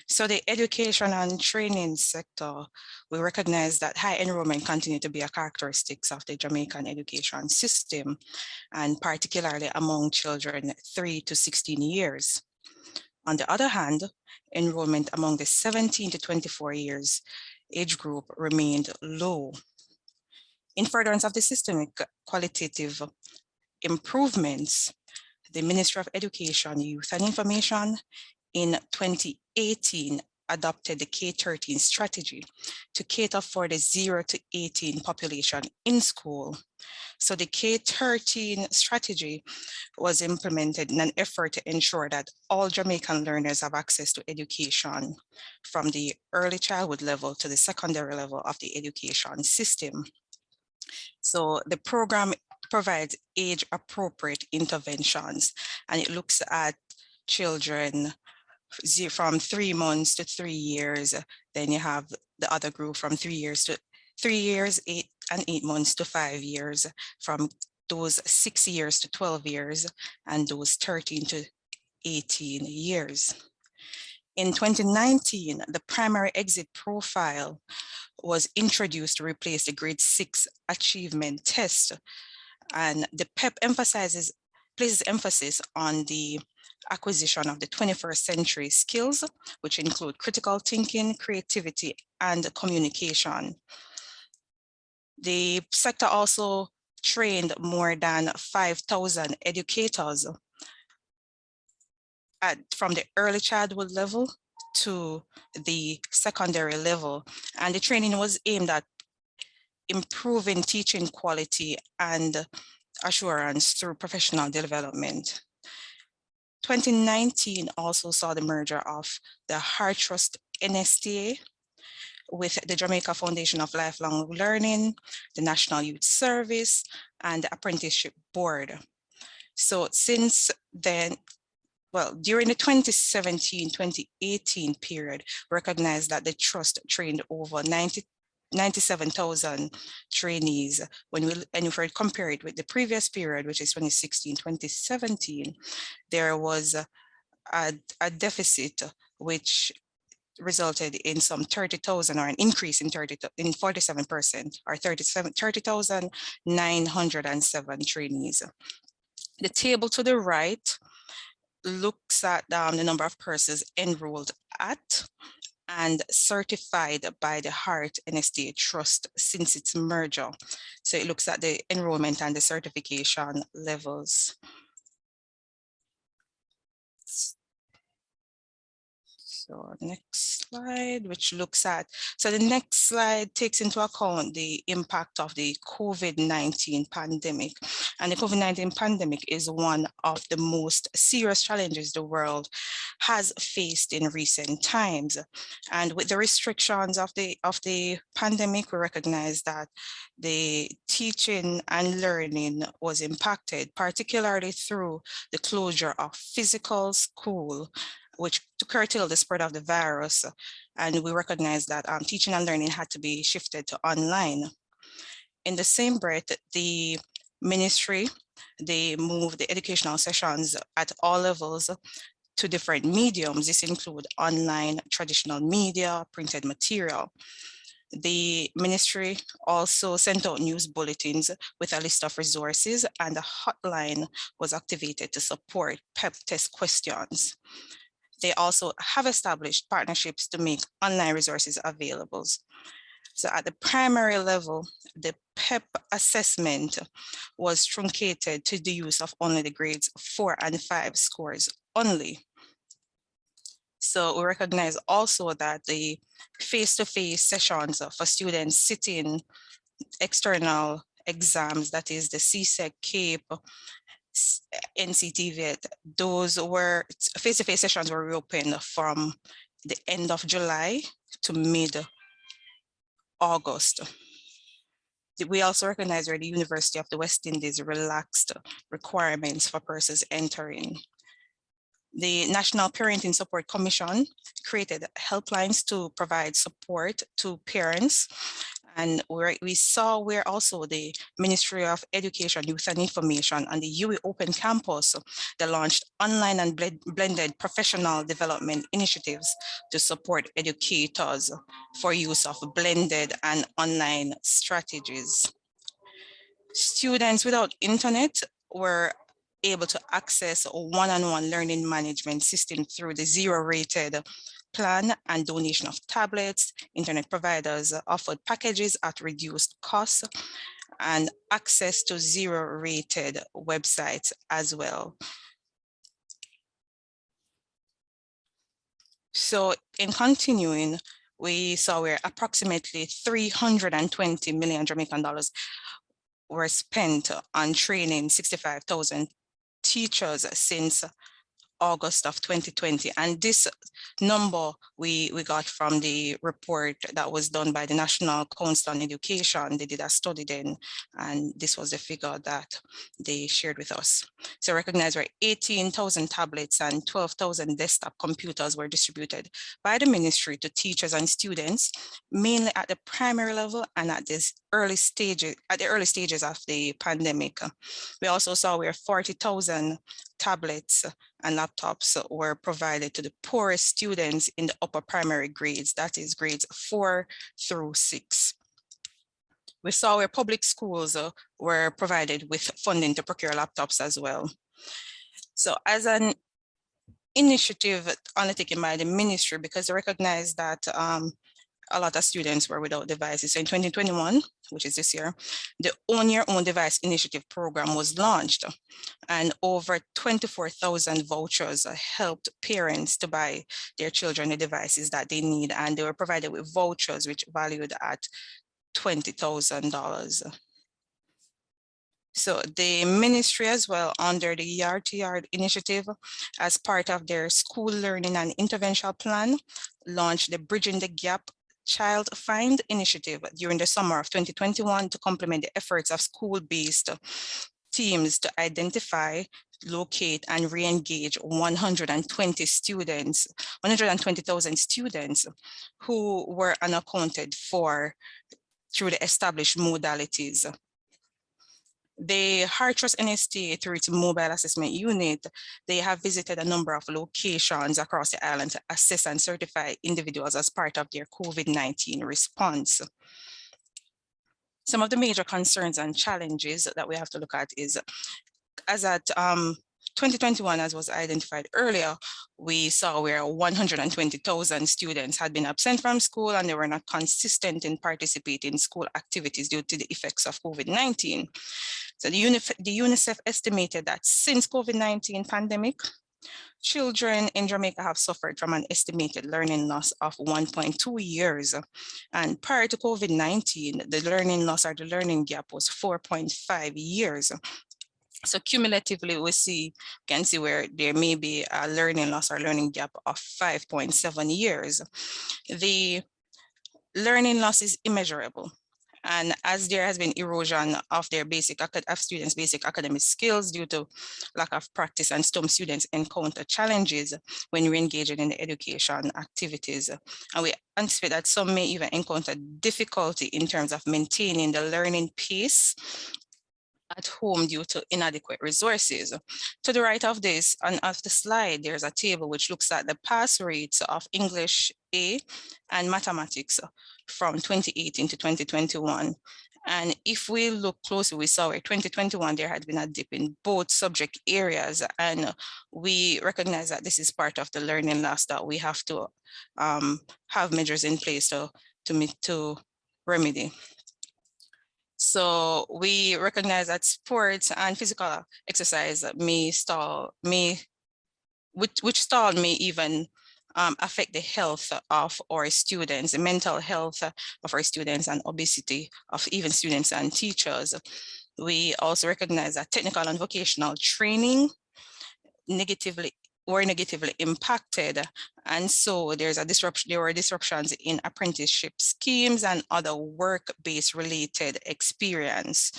So the education and training sector, we recognize that high enrollment continue to be a characteristics of the Jamaican education system, and particularly among children 3 to 16 years. On the other hand, enrollment among the 17 to 24 years age group remained low. In furtherance of the systemic qualitative improvements, the Ministry of Education, Youth and Information in 2018 adopted the K-13 strategy to cater for the 0 to 18 population in school. So the K-13 strategy was implemented in an effort to ensure that all Jamaican learners have access to education from the early childhood level to the secondary level of the education system. So the program provides age-appropriate interventions, and it looks at children from 3 months to 3 years. Then you have the other group from 3 years to 3 years, 8 and 8 months to 5 years, from those 6 years to 12 years, and those 13 to 18 years. In 2019, the primary exit profile was introduced to replace the grade 6 achievement test. And the PEP places emphasis on the acquisition of the 21st century skills, which include critical thinking, creativity, and communication. The sector also trained more than 5,000 educators from the early childhood level to the secondary level. And the training was aimed at improving teaching quality and assurance through professional development. 2019 also saw the merger of the Heart Trust NSTA with the Jamaica Foundation of Lifelong Learning, the National Youth Service, and the Apprenticeship Board. So since then, well, during the 2017-2018 period, recognized that the trust trained over 97,000 trainees. If we compare it with the previous period, which is 2016-2017, there was a deficit which resulted in some 30,000, or an increase in 47%, or 30,907 trainees. The table to the right looks at the number of persons enrolled at and certified by the Heart NSTA Trust since its merger. So it looks at the enrollment and the certification levels. So next slide, which looks at, so the next slide takes into account the impact of the COVID-19 pandemic. And the COVID-19 pandemic is one of the most serious challenges the world has faced in recent times. And with the restrictions of the pandemic, we recognize that the teaching and learning was impacted, particularly through the closure of physical school, which to curtail the spread of the virus. And we recognize that teaching and learning had to be shifted to online. In the same breath, the ministry, they moved the educational sessions at all levels to different mediums. This include online, traditional media, printed material. The ministry also sent out news bulletins with a list of resources, and a hotline was activated to support PEP test questions. They also have established partnerships to make online resources available. So at the primary level, the PEP assessment was truncated to the use of only the grades 4 and 5 scores only. So we recognize also that the face-to-face sessions for students sitting external exams, that is the CSEC, CAPE, NCTVET, those were face-to-face sessions were reopened from the end of July to mid-August. We also recognize where the University of the West Indies relaxed requirements for persons entering. The National Parenting Support Commission created helplines to provide support to parents. And we saw where also the Ministry of Education, Youth and Information and the UWI Open Campus, they launched online and blended professional development initiatives to support educators for use of blended and online strategies. Students without internet were able to access a one-on-one learning management system through the zero-rated plan and donation of tablets. Internet providers offered packages at reduced costs and access to zero-rated websites as well. So in continuing, we saw where approximately 320 million Jamaican dollars were spent on training 65,000 teachers since August of 2020. And this number we got from the report that was done by the National Council on Education. They did a study then, and this was the figure that they shared with us. So recognize where 18,000 tablets and 12,000 desktop computers were distributed by the ministry to teachers and students, mainly at the primary level and at the early stages of the pandemic. We also saw where 40,000 tablets and laptops were provided to the poorest students in the upper primary grades, that is grades 4 through 6. We saw where public schools were provided with funding to procure laptops as well. So as an initiative undertaken by the ministry, because they recognized that a lot of students were without devices. So in 2021, which is this year, the Own Your Own Device Initiative program was launched, and over 24,000 vouchers helped parents to buy their children the devices that they need, and they were provided with vouchers which valued at $20,000. So the ministry as well, under the Yard to Yard initiative, as part of their school learning and intervention plan, launched the Bridging the Gap Child Find initiative during the summer of 2021 to complement the efforts of school-based teams to identify, locate, and re-engage 120,000 students who were unaccounted for through the established modalities. The Heart Trust NST, through its mobile assessment unit, they have visited a number of locations across the island to assess and certify individuals as part of their COVID-19 response. Some of the major concerns and challenges that we have to look at is, as at 2021, as was identified earlier, we saw where 120,000 students had been absent from school and they were not consistent in participating in school activities due to the effects of COVID-19. So the UNICEF estimated that since COVID-19 pandemic, children in Jamaica have suffered from an estimated learning loss of 1.2 years. And prior to COVID-19, the learning loss or the learning gap was 4.5 years. So cumulatively, can see where there may be a learning loss or learning gap of 5.7 years. The learning loss is immeasurable. And as there has been erosion of their students' basic academic skills due to lack of practice, and some students encounter challenges when re-engaging in the education activities. And we anticipate that some may even encounter difficulty in terms of maintaining the learning pace at home due to inadequate resources. To the right of this, and of the slide, there's a table which looks at the pass rates of English A and mathematics from 2018 to 2021. And if we look closely, we saw in 2021, there had been a dip in both subject areas. And we recognize that this is part of the learning loss that we have to have measures in place to remedy. So we recognize that sports and physical exercise may even affect the health of our students, the mental health of our students, and obesity of even students and teachers. We also recognize that technical and vocational training were negatively impacted. And so there were disruptions in apprenticeship schemes and other work-based related experience.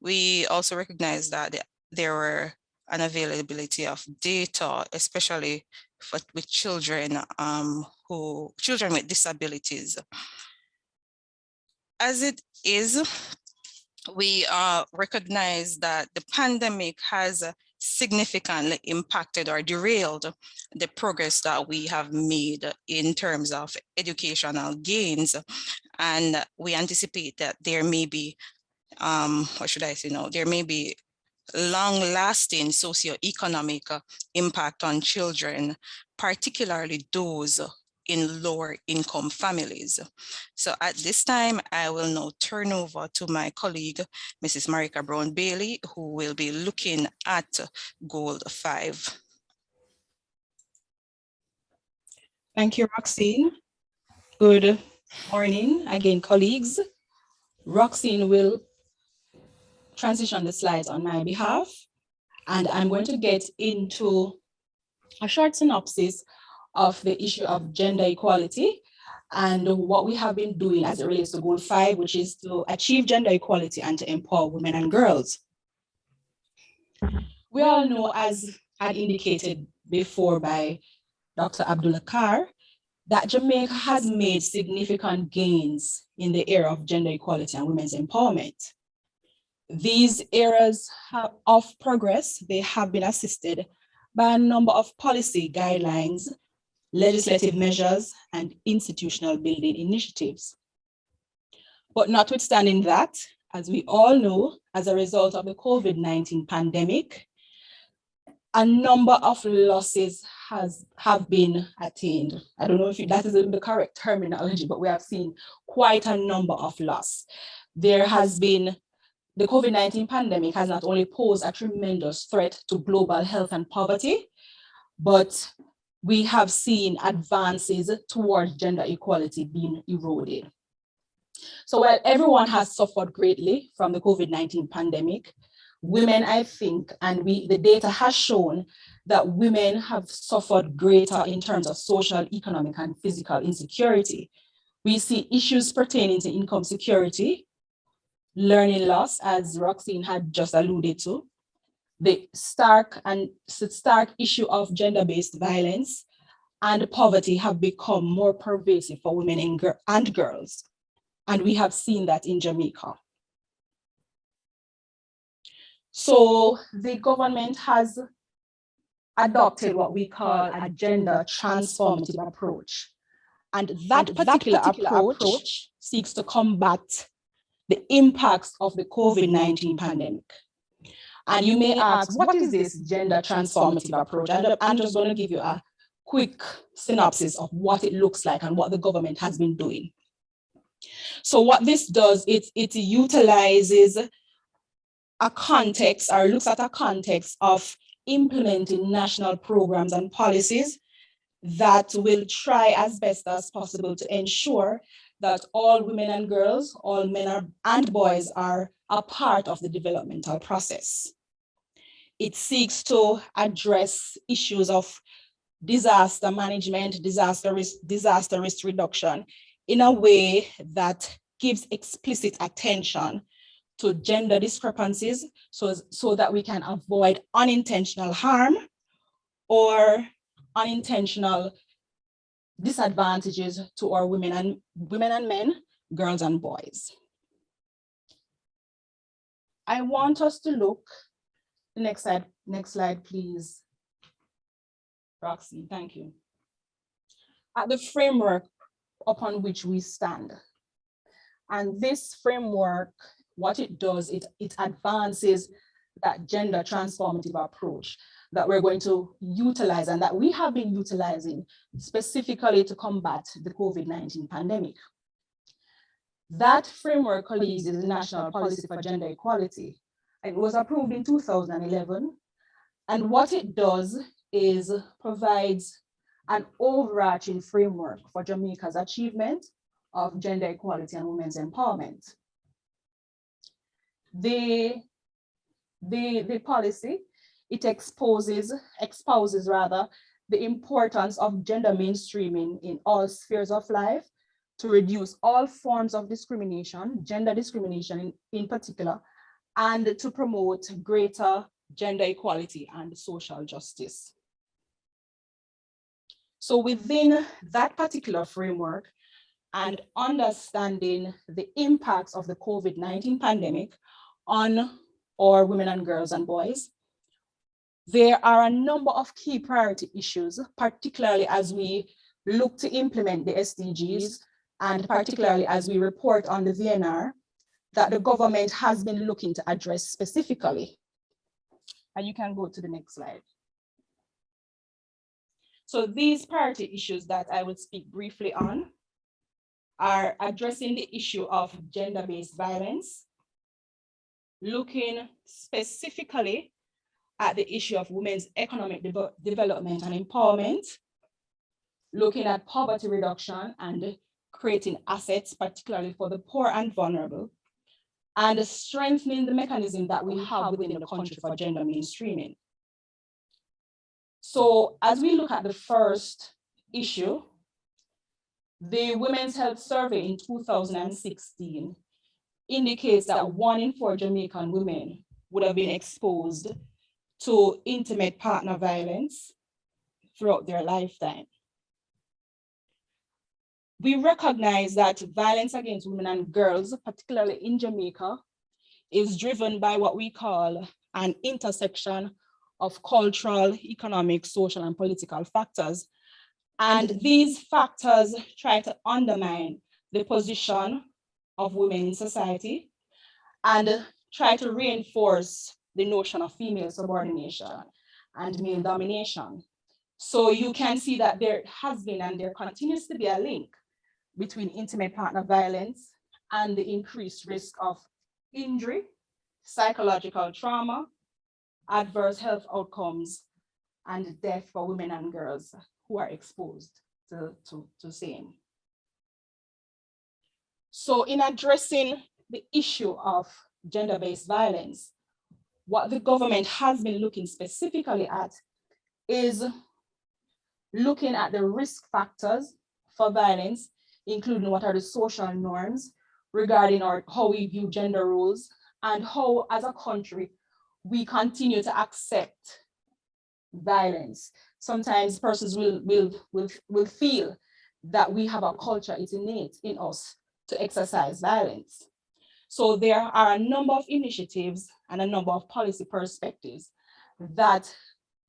We also recognize that there were unavailability of data, especially with children with disabilities. As it is, we recognize that the pandemic has significantly impacted or derailed the progress that we have made in terms of educational gains. And we anticipate that there may be, there may be long-lasting socioeconomic impact on children, particularly those in lower income families. So at this time, I will now turn over to my colleague, Mrs. Marika Brown-Bailey, who will be looking at Goal 5. Thank you, Roxine. Good morning again, colleagues. Roxine will transition the slides on my behalf, and I'm going to get into a short synopsis of the issue of gender equality and what we have been doing as it relates to Goal 5, which is to achieve gender equality and to empower women and girls. We all know, as had indicated before by Dr. Abdullah Carr, that Jamaica has made significant gains in the area of gender equality and women's empowerment. These areas of progress, they have been assisted by a number of policy guidelines, legislative measures, and institutional building initiatives. But notwithstanding that, as we all know, as a result of the COVID-19 pandemic, a number of losses have been attained. I don't know if that is the correct terminology, but we have seen quite a number of loss. There has been, the COVID-19 pandemic has not only posed a tremendous threat to global health and poverty, but we have seen advances towards gender equality being eroded. So while everyone has suffered greatly from the COVID-19 pandemic, women, I think, and the data has shown that women have suffered greater in terms of social, economic, and physical insecurity. We see issues pertaining to income security, learning loss, as Roxine had just alluded to, the stark issue of gender-based violence and poverty have become more pervasive for women and girls. And we have seen that in Jamaica. So the government has adopted what we call a gender transformative approach. And that particular approach seeks to combat the impacts of the COVID-19 pandemic. And you may ask, what is this gender transformative approach? And I'm just going to give you a quick synopsis of what it looks like and what the government has been doing. So what this does, it utilizes a context, or looks at a context of implementing national programs and policies that will try as best as possible to ensure that all women and girls, all men and boys are a part of the developmental process. It seeks to address issues of disaster management, disaster risk reduction in a way that gives explicit attention to gender discrepancies so that we can avoid unintentional harm or unintentional disadvantages to our women and men, girls and boys. I want us to look, next slide, please. Roxy, thank you. At the framework upon which we stand. And this framework, what it does, it advances that gender transformative approach that we're going to utilize and that we have been utilizing specifically to combat the COVID-19 pandemic. That framework, colleagues, is the National Policy for Gender Equality. It was approved in 2011. And what it does is provides an overarching framework for Jamaica's achievement of gender equality and women's empowerment. The policy, it espouses rather the importance of gender mainstreaming in all spheres of life to reduce all forms of discrimination, gender discrimination in particular, and to promote greater gender equality and social justice. So within that particular framework and understanding the impacts of the COVID-19 pandemic on our women and girls and boys, there are a number of key priority issues, particularly as we look to implement the SDGs and particularly as we report on the VNR, that the government has been looking to address specifically. And you can go to the next slide. So these priority issues that I will speak briefly on are addressing the issue of gender-based violence, looking specifically at the issue of women's economic development and empowerment, looking at poverty reduction and creating assets, particularly for the poor and vulnerable, and strengthening the mechanism that we have within the country for gender mainstreaming. So as we look at the first issue, the Women's Health Survey in 2016 indicates that 1 in 4 Jamaican women would have been exposed to intimate partner violence throughout their lifetime. We recognize that violence against women and girls, particularly in Jamaica, is driven by what we call an intersection of cultural, economic, social, and political factors. And these factors try to undermine the position of women in society and try to reinforce the notion of female subordination and male domination. So you can see that there has been and there continues to be a link between intimate partner violence and the increased risk of injury, psychological trauma, adverse health outcomes, and death for women and girls who are exposed to same. So in addressing the issue of gender-based violence, what the government has been looking specifically at is looking at the risk factors for violence, including what are the social norms regarding how we view gender roles and how, as a country, we continue to accept violence. Sometimes persons will feel that we have a culture, it's innate in us to exercise violence. So there are a number of initiatives and a number of policy perspectives that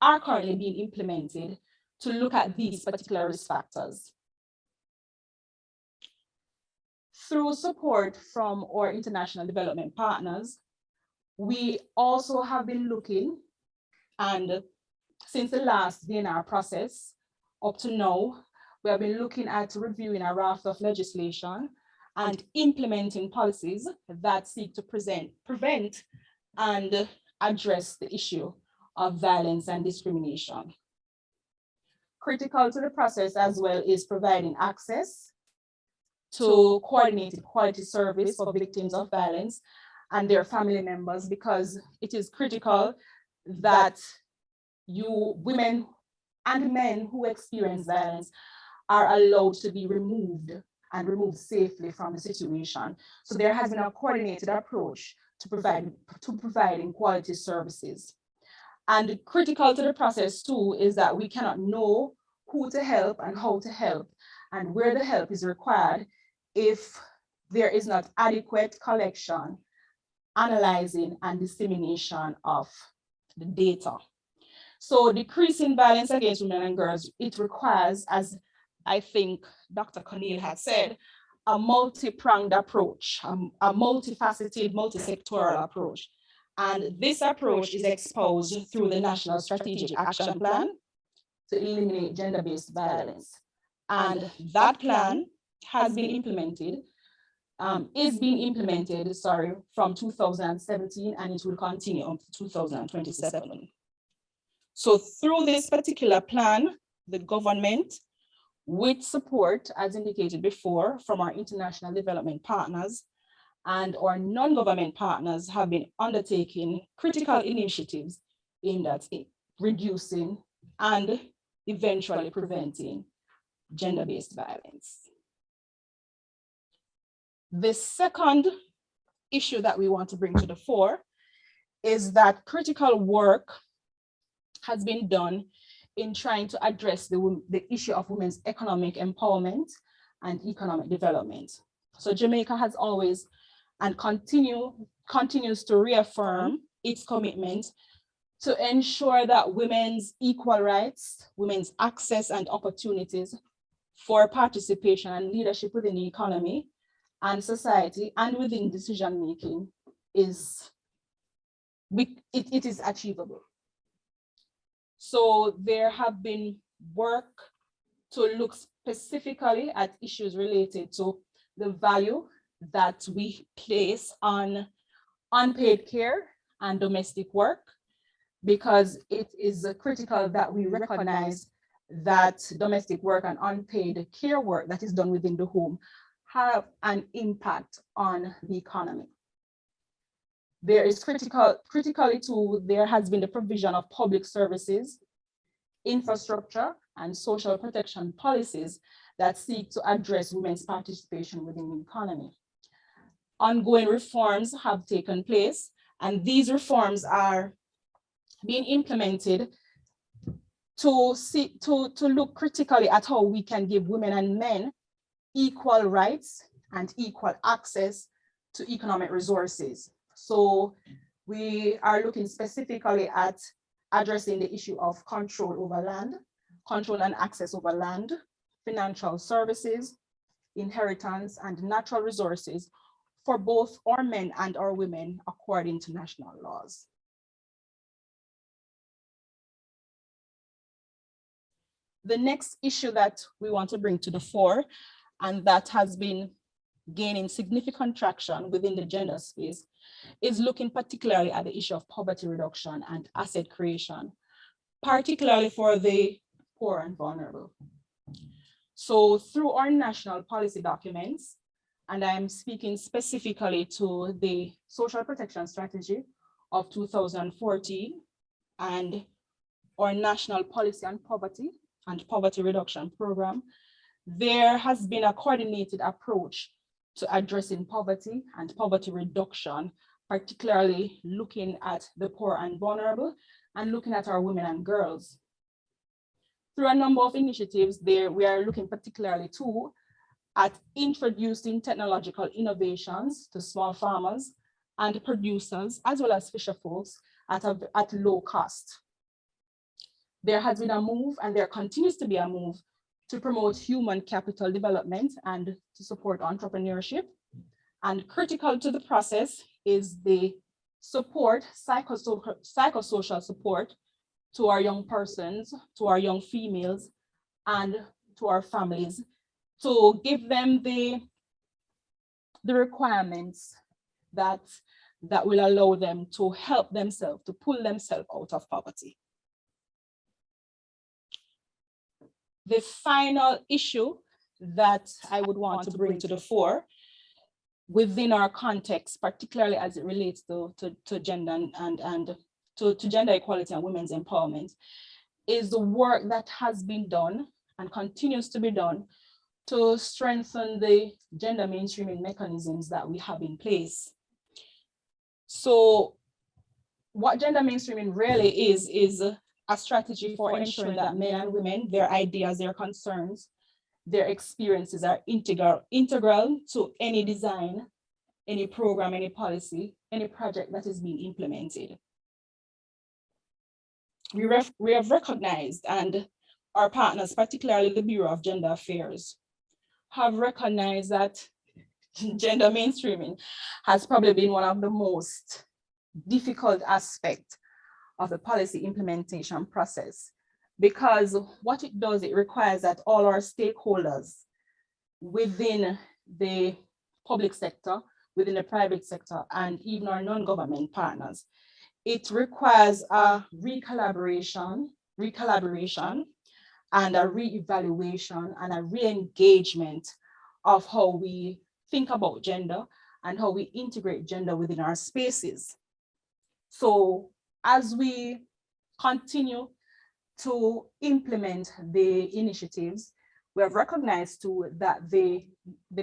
are currently being implemented to look at these particular risk factors. Through support from our international development partners, we also have been looking, and since the last VNR process up to now, we have been looking at reviewing a raft of legislation and implementing policies that seek to prevent and address the issue of violence and discrimination. Critical to the process as well is providing access to coordinated quality service for victims of violence and their family members, because it is critical that women and men who experience violence are allowed to be removed and removed safely from the situation. So there has been a coordinated approach to providing quality services. And critical to the process too is that we cannot know who to help and how to help and where the help is required if there is not adequate collection, analyzing, and dissemination of the data. So decreasing violence against women and girls, it requires, as I think Dr. Cornel had said, a multi-pronged approach, a multifaceted, multi-sectoral approach. And this approach is exposed through the National Strategic Action Plan to eliminate gender-based violence. And that plan has been implemented, is being implemented, from 2017, and it will continue up to 2027. So through this particular plan, the government, with support, as indicated before, from our international development partners and our non-government partners, have been undertaking critical initiatives aimed at reducing and eventually preventing gender-based violence. The second issue that we want to bring to the fore is that critical work has been done in trying to address the issue of women's economic empowerment and economic development. So Jamaica has always and continues to reaffirm its commitment to ensure that women's equal rights, women's access and opportunities for participation and leadership within the economy and society and within decision-making is achievable. So there have been work to look specifically at issues related to the value that we place on unpaid care and domestic work, because it is critical that we recognize that domestic work and unpaid care work that is done within the home have an impact on the economy. There is critically too, there has been the provision of public services, infrastructure, and social protection policies that seek to address women's participation within the economy. Ongoing reforms have taken place, and these reforms are being implemented to look critically at how we can give women and men equal rights and equal access to economic resources. So we are looking specifically at addressing the issue of control over land, control and access over land, financial services, inheritance, and natural resources for both our men and our women according to national laws. The next issue that we want to bring to the fore, and that has been gaining significant traction within the gender space, is looking particularly at the issue of poverty reduction and asset creation, particularly for the poor and vulnerable. So through our national policy documents, and I'm speaking specifically to the Social Protection Strategy of 2014 and our National Policy on Poverty and Poverty Reduction Program, there has been a coordinated approach to addressing poverty and poverty reduction, particularly looking at the poor and vulnerable and looking at our women and girls. Through a number of initiatives there, we are looking particularly too at introducing technological innovations to small farmers and producers, as well as fisher folks at low cost. There has been a move, and there continues to be a move, to promote human capital development and to support entrepreneurship. And critical to the process is the support, psychosocial support to our young persons, to our young females, and to our families, to give them the requirements that will allow them to help themselves, to pull themselves out of poverty. The final issue that I would want to bring to the fore within our context, particularly as it relates to gender and to gender equality and women's empowerment, is the work that has been done and continues to be done to strengthen the gender mainstreaming mechanisms that we have in place. So what gender mainstreaming really is a strategy for ensuring that men and women, their ideas, their concerns, their experiences are integral to any design, any program, any policy, any project that is being implemented. We have recognized, and our partners, particularly the Bureau of Gender Affairs, have recognized that gender mainstreaming has probably been one of the most difficult aspects of the policy implementation process, because what it does, it requires that all our stakeholders within the public sector, within the private sector, and even our non-government partners, it requires a recollaboration and a re-evaluation and a re-engagement of how we think about gender and how we integrate gender within our spaces. So as we continue to implement the initiatives, we have recognized too that the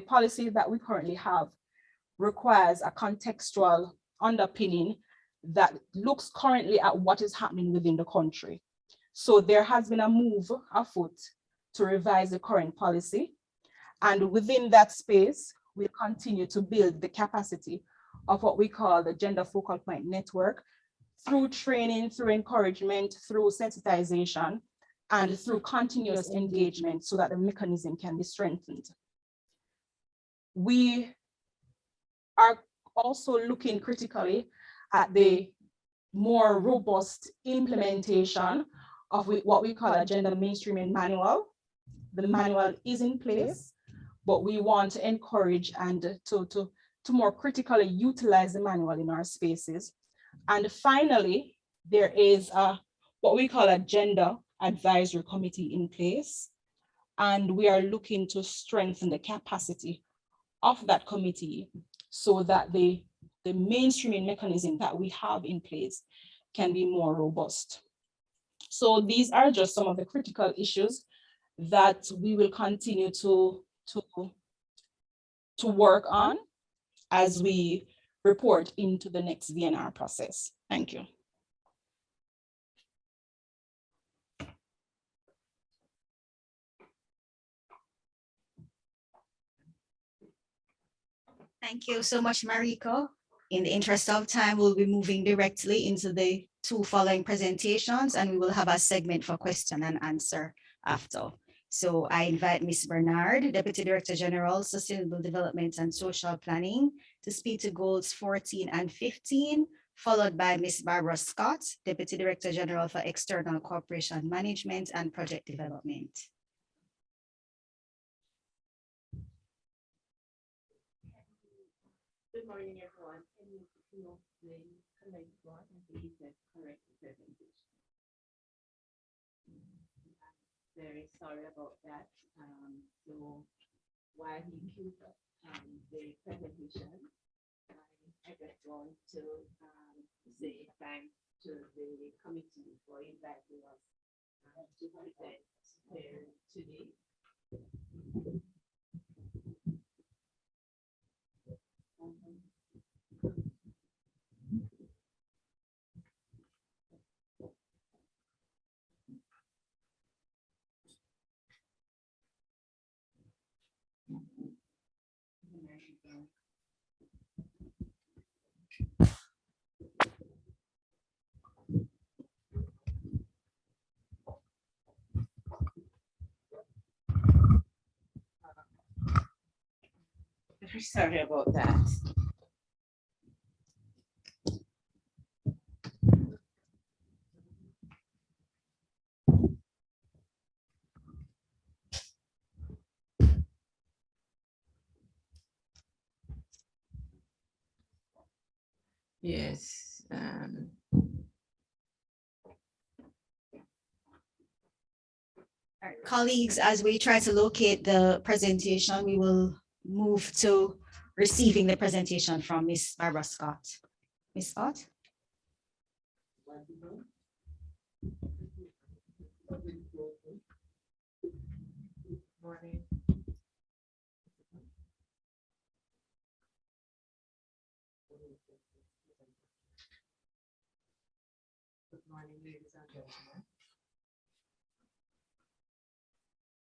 policy that we currently have requires a contextual underpinning that looks currently at what is happening within the country. So there has been a move afoot to revise the current policy. And within that space, we'll continue to build the capacity of what we call the Gender Focal Point Network through training, through encouragement, through sensitization, and through continuous engagement so that the mechanism can be strengthened. We are also looking critically at the more robust implementation of what we call a gender mainstreaming manual. The manual is in place, but we want to encourage and to more critically utilize the manual in our spaces. And finally, there is what we call a gender advisory committee in place. And we are looking to strengthen the capacity of that committee so that the mainstreaming mechanism that we have in place can be more robust. So these are just some of the critical issues that we will continue to work on as we report into the next VNR process. Thank you. Thank you so much, Mariko. In the interest of time, we'll be moving directly into the two following presentations, and we will have a segment for question and answer after. So I invite Ms. Bernard, Deputy Director General, Sustainable Development and Social Planning, to speak to goals 14 and 15, followed by Ms. Barbara Scott, Deputy Director General for External Cooperation Management and Project Development. Good morning, everyone. Can you know the comment for and please correct the presentation? Very sorry about that. So while he queued up the presentation, I just want to say thanks to the committee for inviting us to present here today. Sorry about that. Yes. All right, colleagues, as we try to locate the presentation, we will move to receiving the presentation from Ms. Barbara Scott. Ms. Scott? Morning. Good morning, ladies and gentlemen.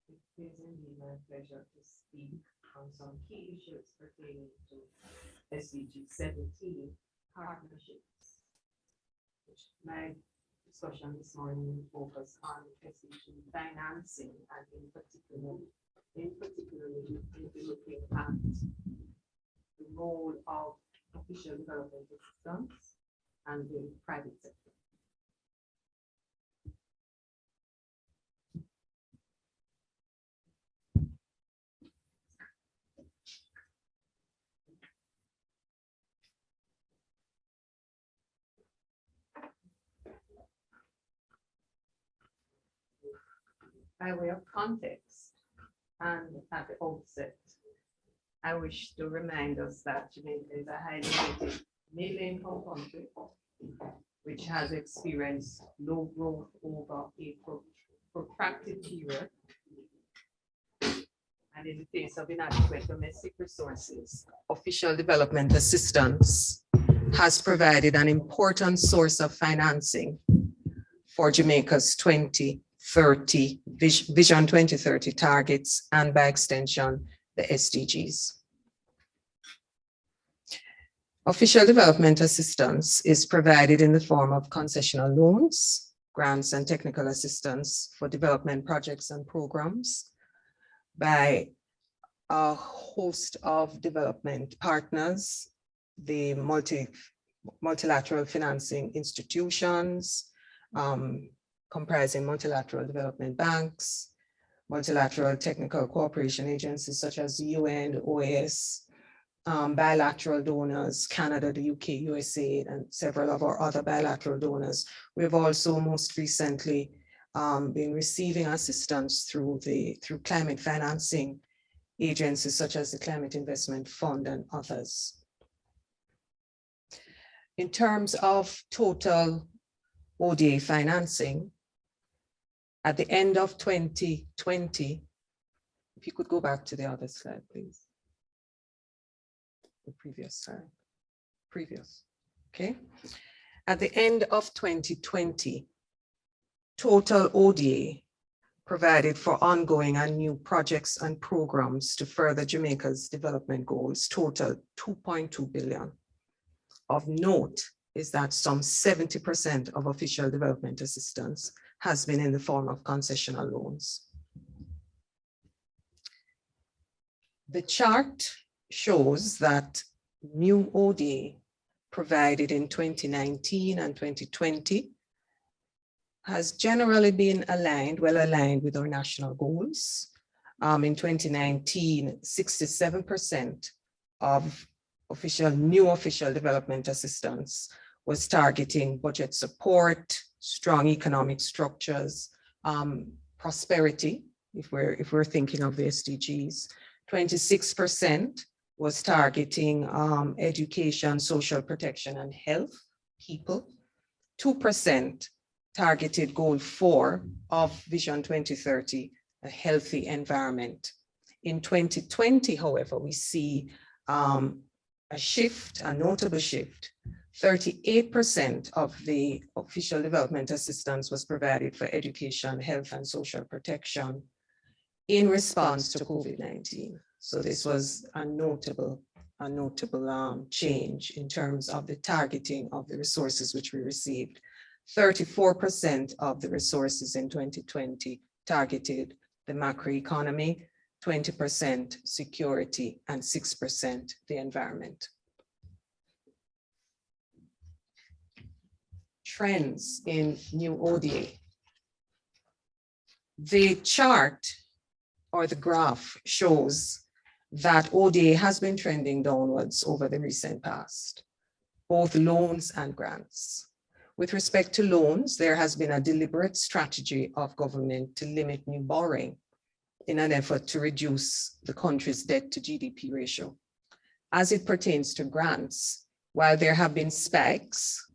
It is indeed my pleasure to speak on some key issues pertaining to SDG 17 partnerships. My discussion this morning will focus on SDG financing and in particular, we'll be looking at the role of official development assistance and the private sector. By way of context, and at the outset, I wish to remind us that Jamaica is a highly rated middle-income country, which has experienced low growth over a protracted period. And in the face of inadequate domestic resources, official development assistance has provided an important source of financing for Jamaica's 2030 Vision 2030 targets, and by extension, the SDGs. Official development assistance is provided in the form of concessional loans, grants, and technical assistance for development projects and programs by a host of development partners, the multilateral financing institutions, comprising multilateral development banks, multilateral technical cooperation agencies such as the UN, the OAS, bilateral donors, Canada, the UK, USA, and several of our other bilateral donors. We've also most recently been receiving assistance through climate financing agencies such as the Climate Investment Fund and others. In terms of total ODA financing, at the end of 2020, if you could go back to the other slide, please. The previous slide, okay. At the end of 2020, total ODA provided for ongoing and new projects and programs to further Jamaica's development goals total 2.2 billion. Of note is that some 70% of official development assistance has been in the form of concessional loans. The chart shows that new ODA provided in 2019 and 2020 has generally been well aligned with our national goals. In 2019, 67% of new official development assistance was targeting budget support, strong economic structures, prosperity, if we're thinking of the SDGs. 26% was targeting education, social protection, and health, people. 2% targeted goal 4 of Vision 2030, a healthy environment. In 2020, however, we see a notable shift. 38% of the official development assistance was provided for education, health, and social protection in response to COVID-19. So this was a notable change in terms of the targeting of the resources which we received. 34% of the resources in 2020 targeted the macroeconomy, 20% security, and 6% the environment. Trends in new ODA. The chart or the graph shows that ODA has been trending downwards over the recent past, both loans and grants. With respect to loans, there has been a deliberate strategy of government to limit new borrowing in an effort to reduce the country's debt to GDP ratio. As it pertains to grants, while there have been spikes,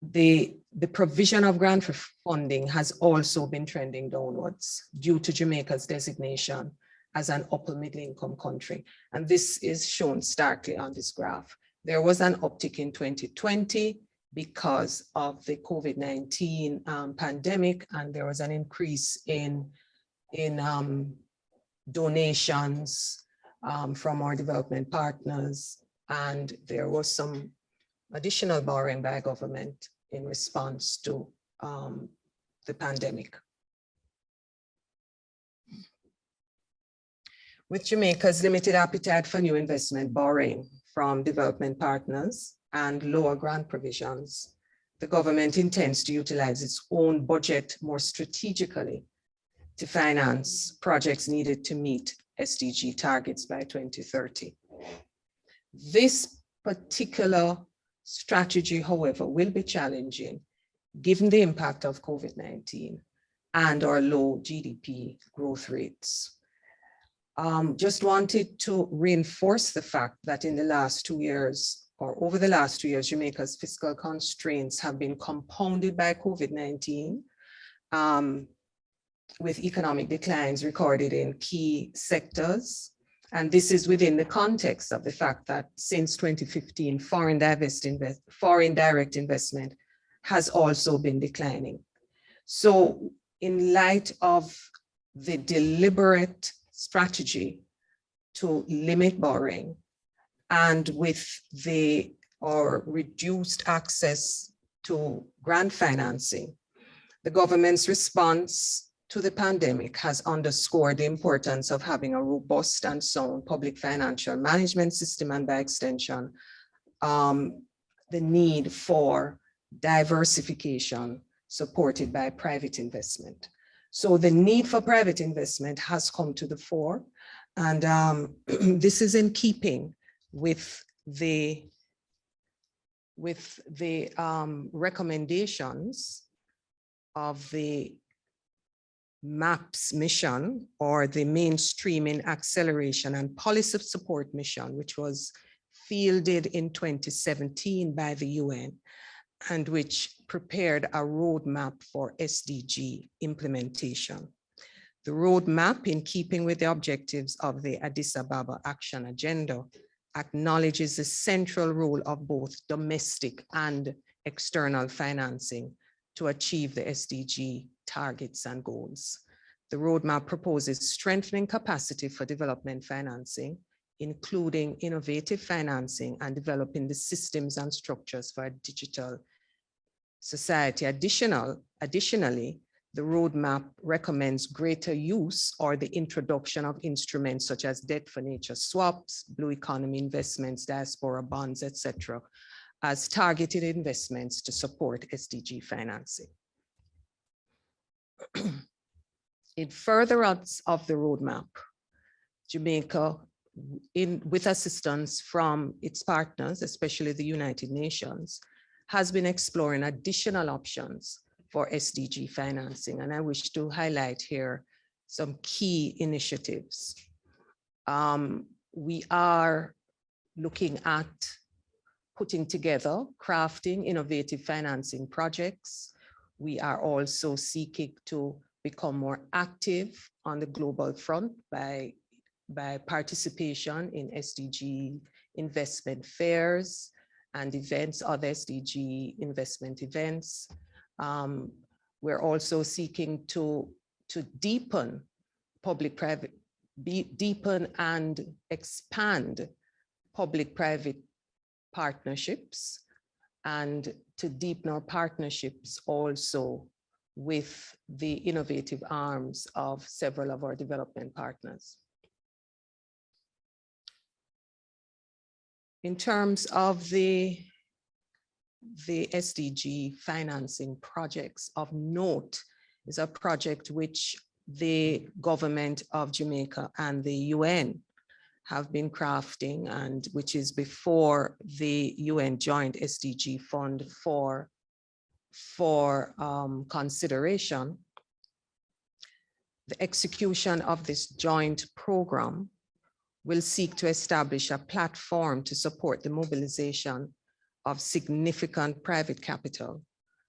the provision of grant funding has also been trending downwards due to Jamaica's designation as an upper middle income country. And this is shown starkly on this graph. There was an uptick in 2020 because of the COVID-19 pandemic, and there was an increase in donations from our development partners, and there was some additional borrowing by government in response to the pandemic. With Jamaica's limited appetite for new investment borrowing from development partners and lower grant provisions, the government intends to utilize its own budget more strategically to finance projects needed to meet SDG targets by 2030. This particular strategy, however, will be challenging given the impact of COVID-19 and or low GDP growth rates. Just wanted to reinforce the fact that in the last 2 years, or over the last 2 years, Jamaica's fiscal constraints have been compounded by COVID-19, with economic declines recorded in key sectors. And this is within the context of the fact that since 2015, foreign direct investment has also been declining. So in light of the deliberate strategy to limit borrowing and with reduced access to grant financing, the government's response to the pandemic has underscored the importance of having a robust and sound public financial management system, and by extension, the need for diversification supported by private investment. So the need for private investment has come to the fore, and this is in keeping with the recommendations of the MAPS mission, or the Mainstreaming Acceleration and Policy Support Mission, which was fielded in 2017 by the UN, and which prepared a roadmap for SDG implementation. The roadmap, in keeping with the objectives of the Addis Ababa Action Agenda, acknowledges the central role of both domestic and external financing to achieve the SDG targets and goals. The roadmap proposes strengthening capacity for development financing, including innovative financing and developing the systems and structures for a digital society. Additionally, the roadmap recommends greater use or the introduction of instruments such as debt for nature swaps, blue economy investments, diaspora bonds, etc., as targeted investments to support SDG financing. In furtherance of the roadmap, Jamaica, with assistance from its partners, especially the United Nations, has been exploring additional options for SDG financing. And I wish to highlight here some key initiatives. We are looking at putting together, crafting innovative financing projects. We are also seeking to become more active on the global front by participation in SDG investment fairs and events, other SDG investment events. We're also seeking to deepen deepen and expand public-private partnerships, and to deepen our partnerships also with the innovative arms of several of our development partners. In terms of the SDG financing projects of note is a project which the government of Jamaica and the UN have been crafting, and which is before the UN Joint SDG Fund for consideration. The execution of this joint program will seek to establish a platform to support the mobilization of significant private capital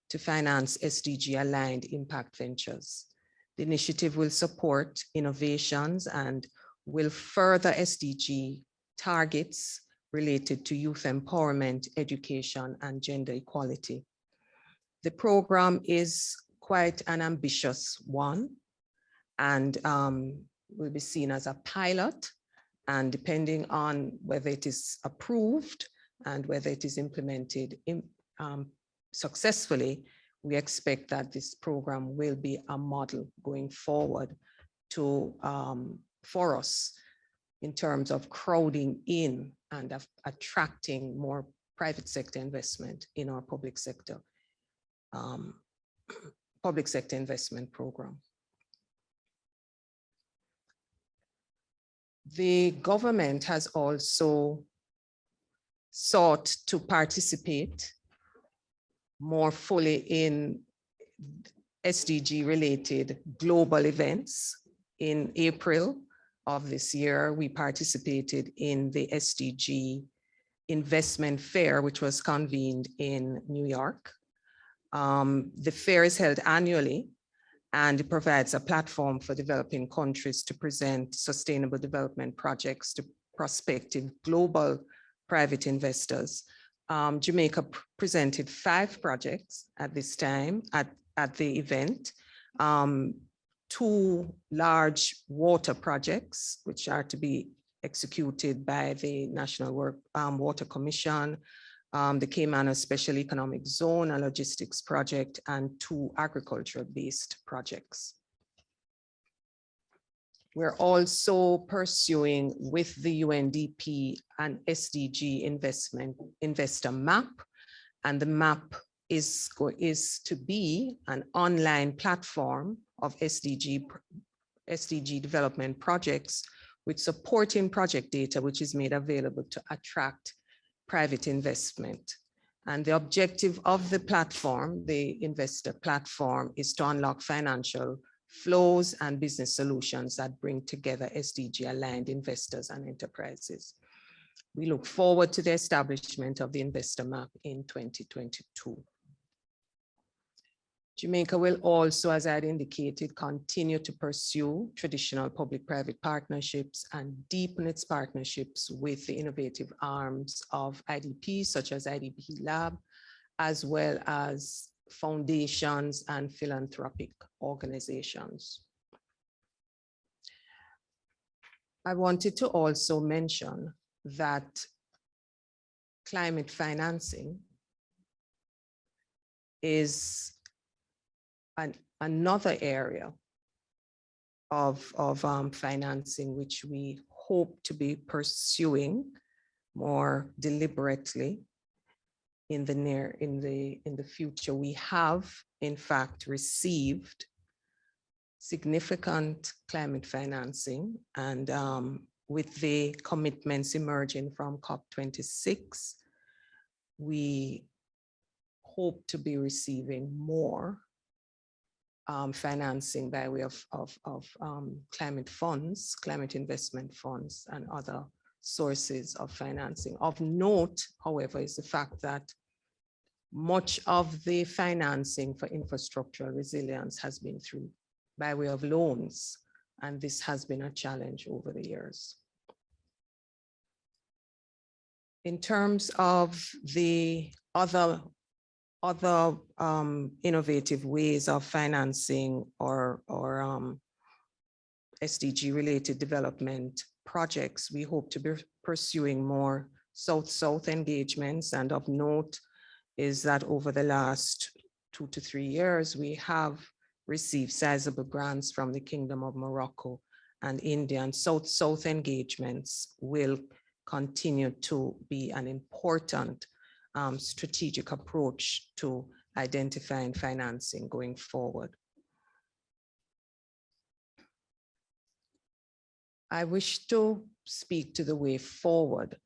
to finance SDG-aligned impact ventures. The initiative will support innovations and will further SDG targets related to youth empowerment, education, and gender equality. The program is quite an ambitious one, and will be seen as a pilot, and depending on whether it is approved and whether it is implemented successfully, we expect that this program will be a model going forward to for us in terms of crowding in and of attracting more private sector investment in our public sector investment program. The government has also sought to participate more fully in SDG related global events. In April of this year, we participated in the SDG Investment Fair, which was convened in New York. The fair is held annually, and it provides a platform for developing countries to present sustainable development projects to prospective global private investors. Jamaica presented 5 projects at this time at the event. 2 large water projects, which are to be executed by the National Water Commission, the Cayman Special Economic Zone, a logistics project, and 2 agricultural-based projects. We're also pursuing with the UNDP an SDG investor map, and the map is to be an online platform of SDG development projects with supporting project data, which is made available to attract private investment. And the objective of the platform, the investor platform, is to unlock financial flows and business solutions that bring together SDG aligned investors and enterprises. We look forward to the establishment of the investor map in 2022. Jamaica will also, as I had indicated, continue to pursue traditional public-private partnerships and deepen its partnerships with the innovative arms of IDP, such as IDP Lab, as well as foundations and philanthropic organizations. I wanted to also mention that climate financing is another area of financing which we hope to be pursuing more deliberately in the future. We have in fact received significant climate financing, and with the commitments emerging from COP26, we hope to be receiving more financing by way of climate funds, climate investment funds, and other sources of financing. Of note, however, is the fact that much of the financing for infrastructural resilience has been through by way of loans, and this has been a challenge over the years. In terms of the other innovative ways of financing or SDG related development projects, we hope to be pursuing more South-South engagements. And of note is that over the last 2 to 3 years, we have received sizable grants from the Kingdom of Morocco and India, and South-South engagements will continue to be an important strategic approach to identifying financing going forward. I wish to speak to the way forward,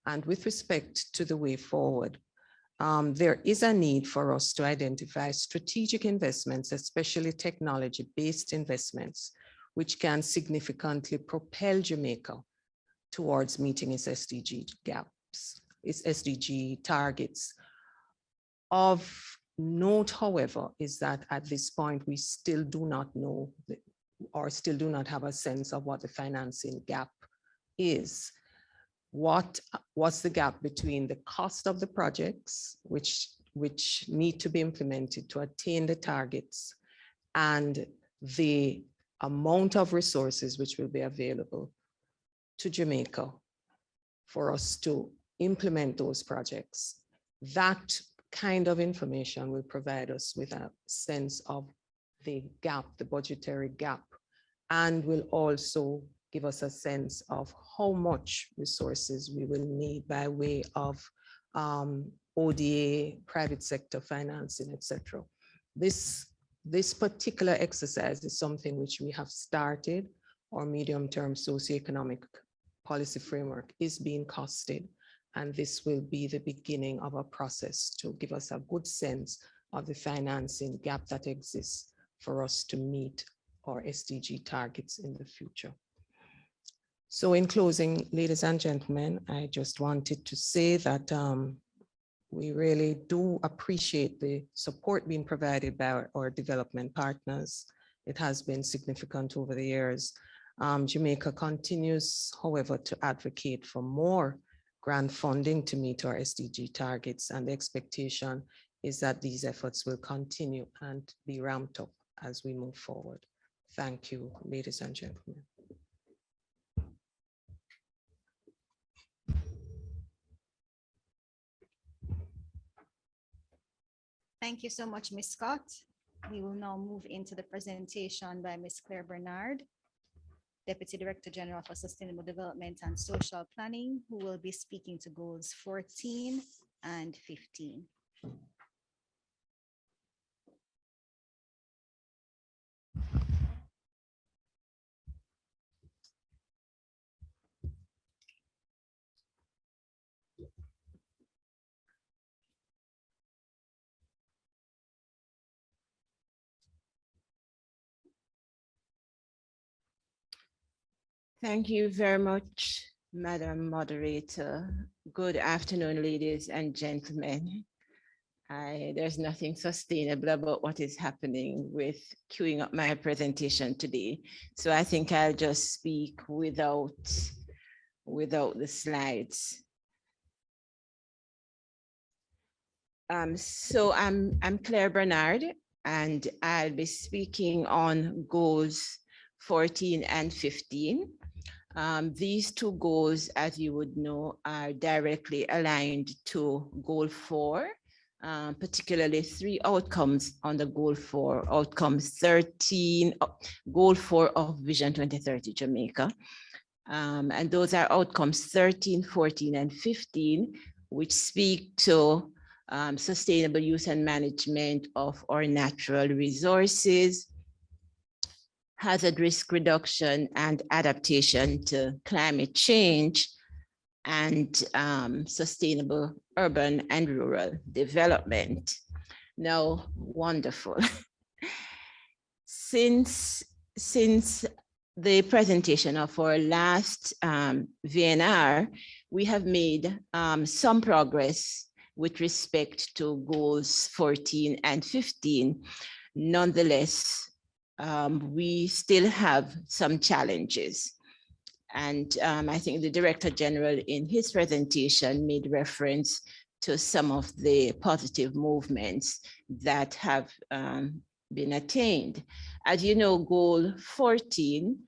and with respect to the way forward, there is a need for us to identify strategic investments, especially technology-based investments, which can significantly propel Jamaica towards meeting its SDG gaps, its SDG targets. Of note, however, is that at this point, we still do not know or still do not have a sense of what the financing gap is. What's the gap between the cost of the projects, which need to be implemented to attain the targets, and the amount of resources which will be available to Jamaica for us to implement those projects? That kind of information will provide us with a sense of the gap, the budgetary gap, and will also give us a sense of how much resources we will need by way of ODA, private sector financing, etc. This particular exercise is something which we have started. Our medium-term socioeconomic policy framework is being costed, and this will be the beginning of a process to give us a good sense of the financing gap that exists for us to meet our SDG targets in the future. So in closing, ladies and gentlemen, I just wanted to say that we really do appreciate the support being provided by our development partners. It has been significant over the years. Jamaica continues, however, to advocate for more grant funding to meet our SDG targets, and the expectation is that these efforts will continue and be ramped up as we move forward. Thank you, ladies and gentlemen. Thank you so much, Ms. Scott. We will now move into the presentation by Ms. Claire Bernard, Deputy Director General for Sustainable Development and Social Planning, who will be speaking to goals 14 and 15. Thank you very much, Madam Moderator. Good afternoon, ladies and gentlemen. There's nothing sustainable about what is happening with queuing up my presentation today. So I think I'll just speak without the slides. So I'm Claire Bernard, and I'll be speaking on goals 14 and 15. These two goals, as you would know, are directly aligned to goal 4, particularly 3 outcomes on the goal 4, outcomes 13, goal 4 of Vision 2030 Jamaica. And those are outcomes 13, 14, and 15, which speak to sustainable use and management of our natural resources, hazard risk reduction and adaptation to climate change, and sustainable urban and rural development. Now, wonderful. Since the presentation of our last VNR, we have made some progress with respect to goals 14 and 15. Nonetheless, we still have some challenges. And I think the Director General in his presentation made reference to some of the positive movements that have been attained. As you know, goal 14,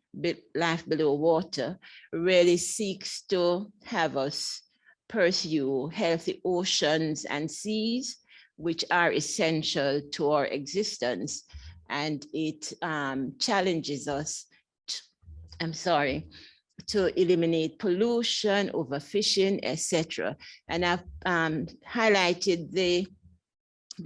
life below water, really seeks to have us pursue healthy oceans and seas, which are essential to our existence. And it challenges us, to eliminate pollution, overfishing, etc. And I've highlighted the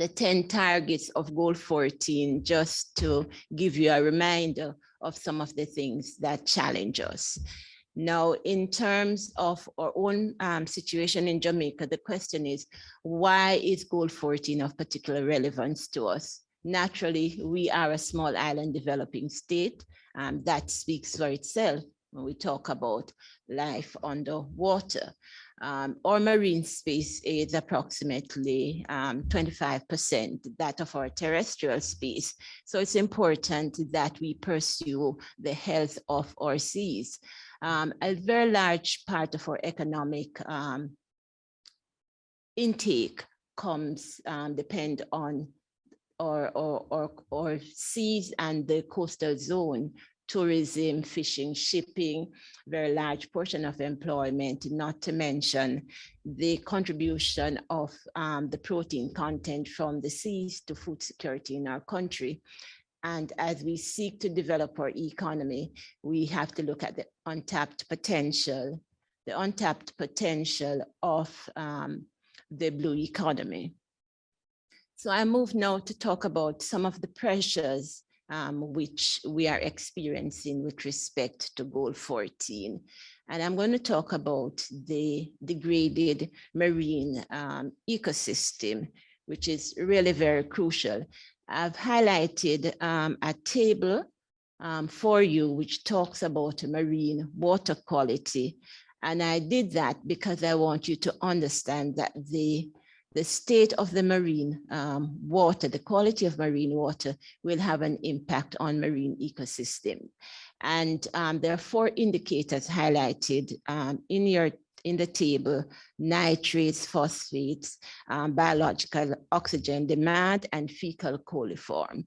10 targets of goal 14 just to give you a reminder of some of the things that challenge us. Now, in terms of our own situation in Jamaica, the question is, why is goal 14 of particular relevance to us? Naturally, we are a small island developing state. That speaks for itself when we talk about life underwater. Our marine space is approximately 25% that of our terrestrial space. So it's important that we pursue the health of our seas. A very large part of our economic intake depend on our seas and the coastal zone, tourism, fishing, shipping, very large portion of employment, not to mention the contribution of the protein content from the seas to food security in our country. And as we seek to develop our economy, we have to look at the untapped potential of the blue economy. So I move now to talk about some of the pressures which we are experiencing with respect to goal 14. And I'm going to talk about the degraded marine ecosystem, which is really very crucial. I've highlighted a table for you which talks about marine water quality. And I did that because I want you to understand that the state of the marine water, the quality of marine water will have an impact on marine ecosystem. And there are 4 indicators highlighted in the table: nitrates, phosphates, biological oxygen demand, and fecal coliform.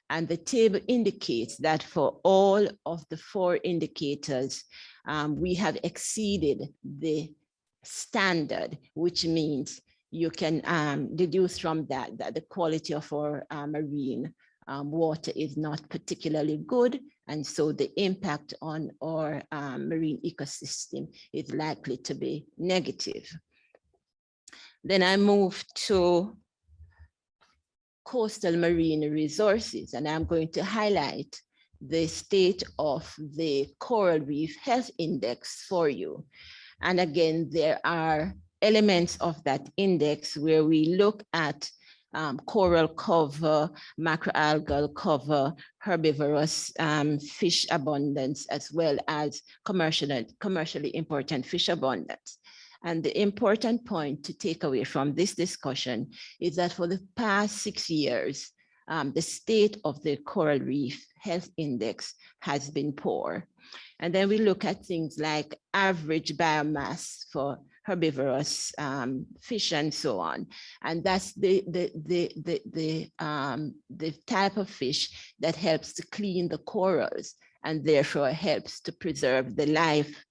And the table indicates that for all of the 4 indicators, we have exceeded the standard, which means you can deduce from that the quality of our marine water is not particularly good. And so the impact on our marine ecosystem is likely to be negative. Then I move to coastal marine resources, and I'm going to highlight the state of the Coral Reef Health Index for you. And again, there are elements of that index where we look at coral cover, macroalgal cover, herbivorous fish abundance, as well as commercially important fish abundance. And the important point to take away from this discussion is that for the past 6 years, the state of the Coral Reef Health Index has been poor. And then we look at things like average biomass for herbivorous fish and so on. And that's the type of fish that helps to clean the corals and therefore helps to preserve the life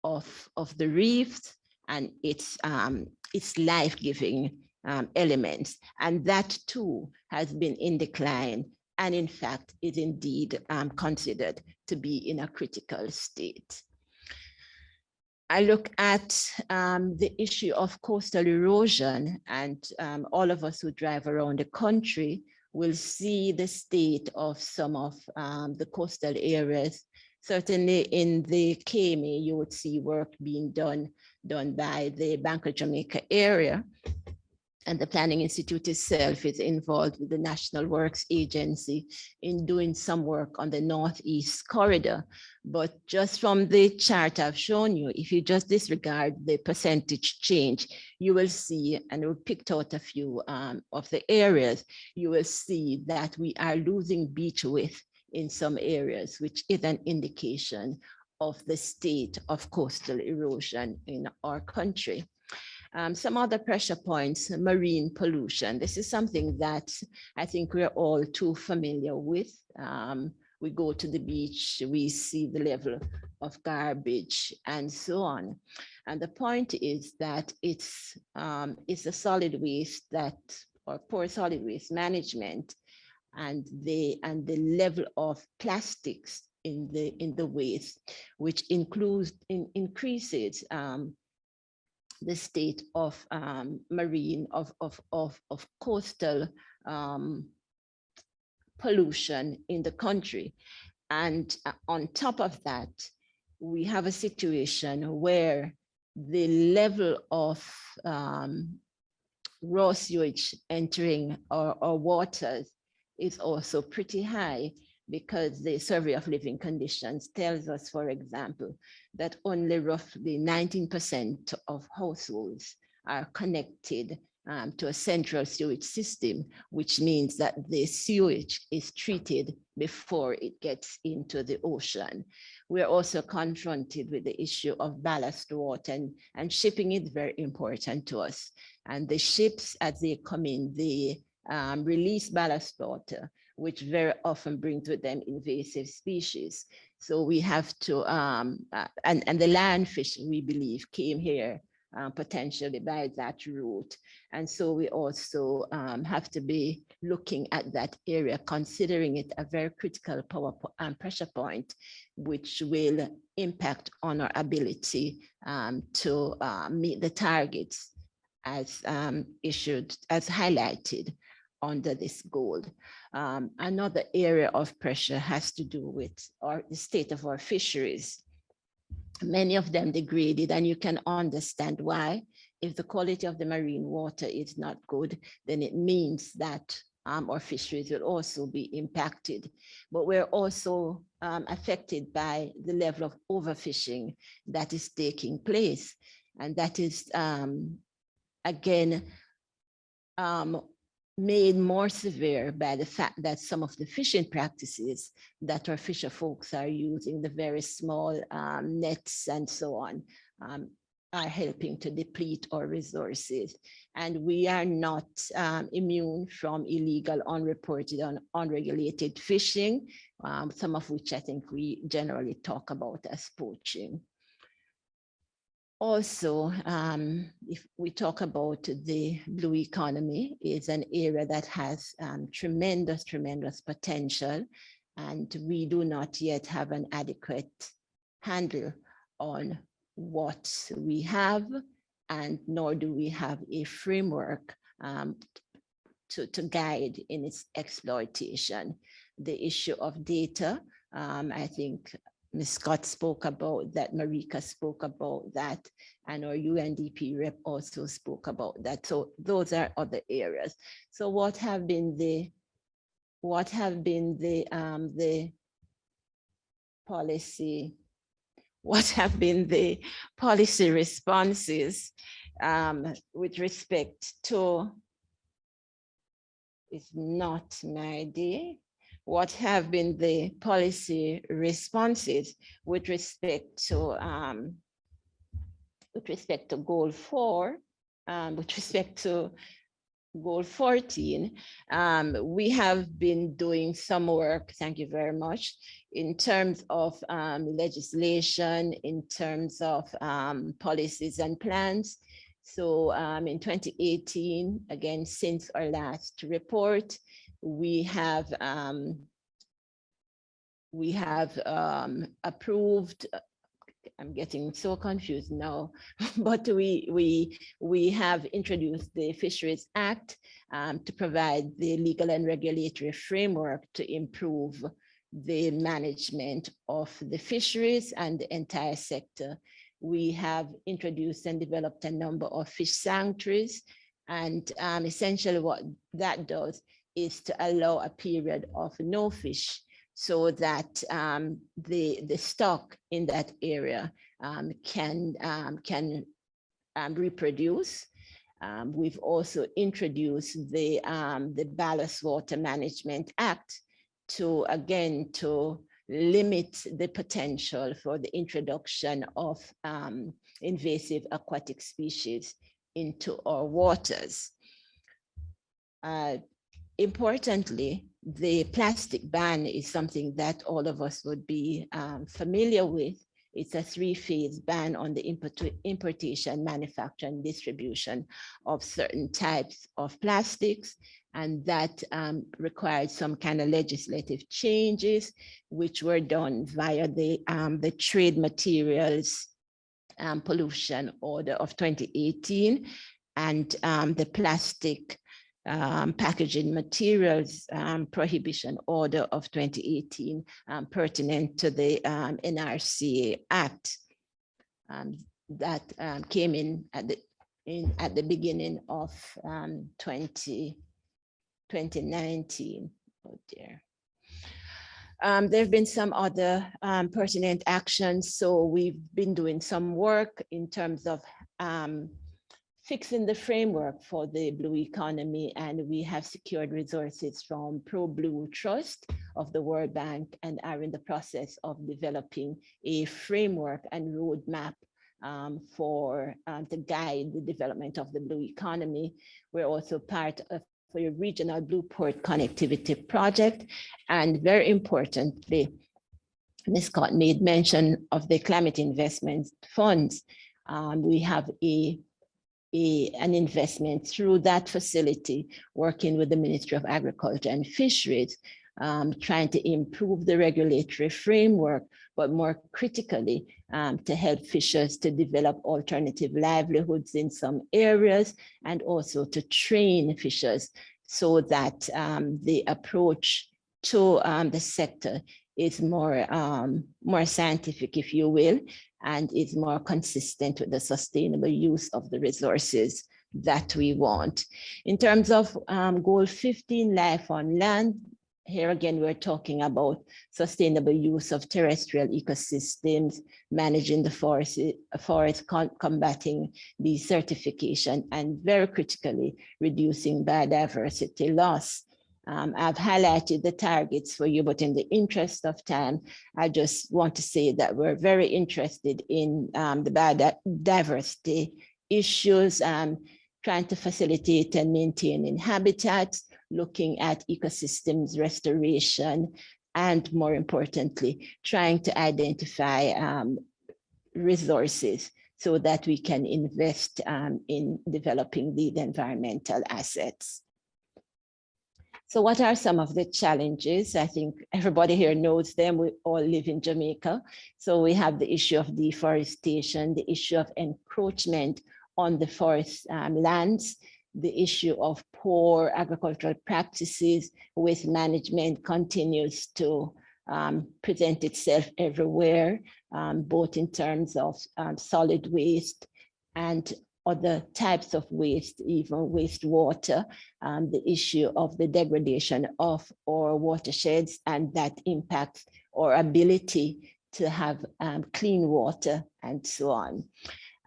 of the reefs and its life-giving elements. And that too has been in decline, and in fact is indeed considered to be in a critical state. I look at the issue of coastal erosion, and all of us who drive around the country will see the state of some of the coastal areas. Certainly in the KMA, you would see work being done by the Bank of Jamaica area. And the Planning Institute itself is involved with the National Works Agency in doing some work on the Northeast Corridor. But just from the chart I've shown you, if you just disregard the percentage change, you will see, and we picked out a few of the areas, you will see that we are losing beach width in some areas, which is an indication of the state of coastal erosion in our country. Some other pressure points: marine pollution. This is something that I think we're all too familiar with. We go to the beach, we see the level of garbage and so on. And the point is that it's a solid waste or poor solid waste management and the level of plastics in the waste, which increases the state of marine, of coastal pollution in the country. And on top of that, we have a situation where the level of raw sewage entering our waters is also pretty high, because the Survey of Living Conditions tells us, for example, that only roughly 19% of households are connected to a central sewage system, which means that the sewage is treated before it gets into the ocean. We're also confronted with the issue of ballast water, and shipping is very important to us. And the ships, as they come in, they release ballast water, which very often brings with them invasive species. So we have to, and the lionfish, we believe, came here potentially by that route. And so we also have to be looking at that area, considering it a very critical pressure point, which will impact on our ability to meet the targets as highlighted under this goal. Another area of pressure has to do with the state of our fisheries. Many of them degraded, and you can understand why. If the quality of the marine water is not good, then it means that or fisheries will also be impacted. But we're also affected by the level of overfishing that is taking place. And that is, again, made more severe by the fact that some of the fishing practices that our fisher folks are using, the very small nets and so on, are helping to deplete our resources. And we are not immune from illegal, unreported, and unregulated fishing, some of which I think we generally talk about as poaching. Also, if we talk about the blue economy, it's an area that has tremendous potential, and we do not yet have an adequate handle on what we have, and nor do we have a framework to guide in its exploitation. The issue of data, I think Ms. Scott spoke about that, Marika spoke about that, and our UNDP rep also spoke about that. So those are other areas. So what have been the policy responses with respect to, it's not my day. What have been the policy responses with respect to goal 4, with respect to goal 14? We have been doing some work, thank you very much, in terms of legislation, in terms of policies and plans. So in 2018, again, since our last report, we have approved, I'm getting so confused now, but we have introduced the Fisheries Act to provide the legal and regulatory framework to improve the management of the fisheries and the entire sector. We have introduced and developed a number of fish sanctuaries, and essentially what that does is to allow a period of no fish so that the stock in that area can reproduce. We've also introduced the Ballast Water Management Act to limit the potential for the introduction of invasive aquatic species into our waters. Importantly, the plastic ban is something that all of us would be familiar with. It's a 3-phase ban on the importation, manufacture, and distribution of certain types of plastics. And that required some kind of legislative changes, which were done via the Trade Materials Pollution Order of 2018 and the Plastic Packaging Materials Prohibition Order of 2018 pertinent to the NRCA Act that came in at the beginning of 2019. Oh dear. There have been some other pertinent actions. So we've been doing some work in terms of fixing the framework for the blue economy, and we have secured resources from Pro Blue Trust of the World Bank and are in the process of developing a framework and roadmap to guide the development of the blue economy. We're also part of a regional Blue Port connectivity project, and very importantly, Ms. Scott made mention of the climate investment funds. We have an investment through that facility, working with the Ministry of Agriculture and Fisheries, trying to improve the regulatory framework, but more critically, to help fishers to develop alternative livelihoods in some areas, and also to train fishers so that the approach to the sector is more scientific, if you will, and is more consistent with the sustainable use of the resources that we want. In terms of goal 15, life on land, here again, we're talking about sustainable use of terrestrial ecosystems, managing the forest, combating desertification, and very critically, reducing biodiversity loss. I've highlighted the targets for you, but in the interest of time, I just want to say that we're very interested in the biodiversity issues, trying to facilitate and maintain habitats, looking at ecosystems restoration, and more importantly, trying to identify resources so that we can invest in developing these environmental assets. So what are some of the challenges? I think everybody here knows them. We all live in Jamaica. So we have the issue of deforestation, the issue of encroachment on the forest lands, the issue of poor agricultural practices, waste management continues to present itself everywhere, both in terms of solid waste and other types of waste, even wastewater, the issue of the degradation of our watersheds, and that impacts our ability to have clean water and so on.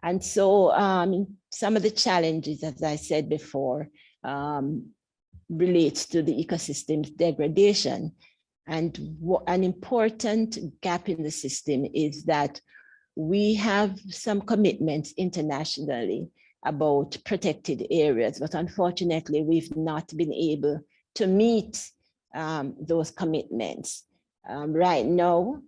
And so some of the challenges, as I said before, relates to the ecosystem's degradation. And an important gap in the system is that we have some commitments internationally about protected areas, but unfortunately, we've not been able to meet those commitments. Right now,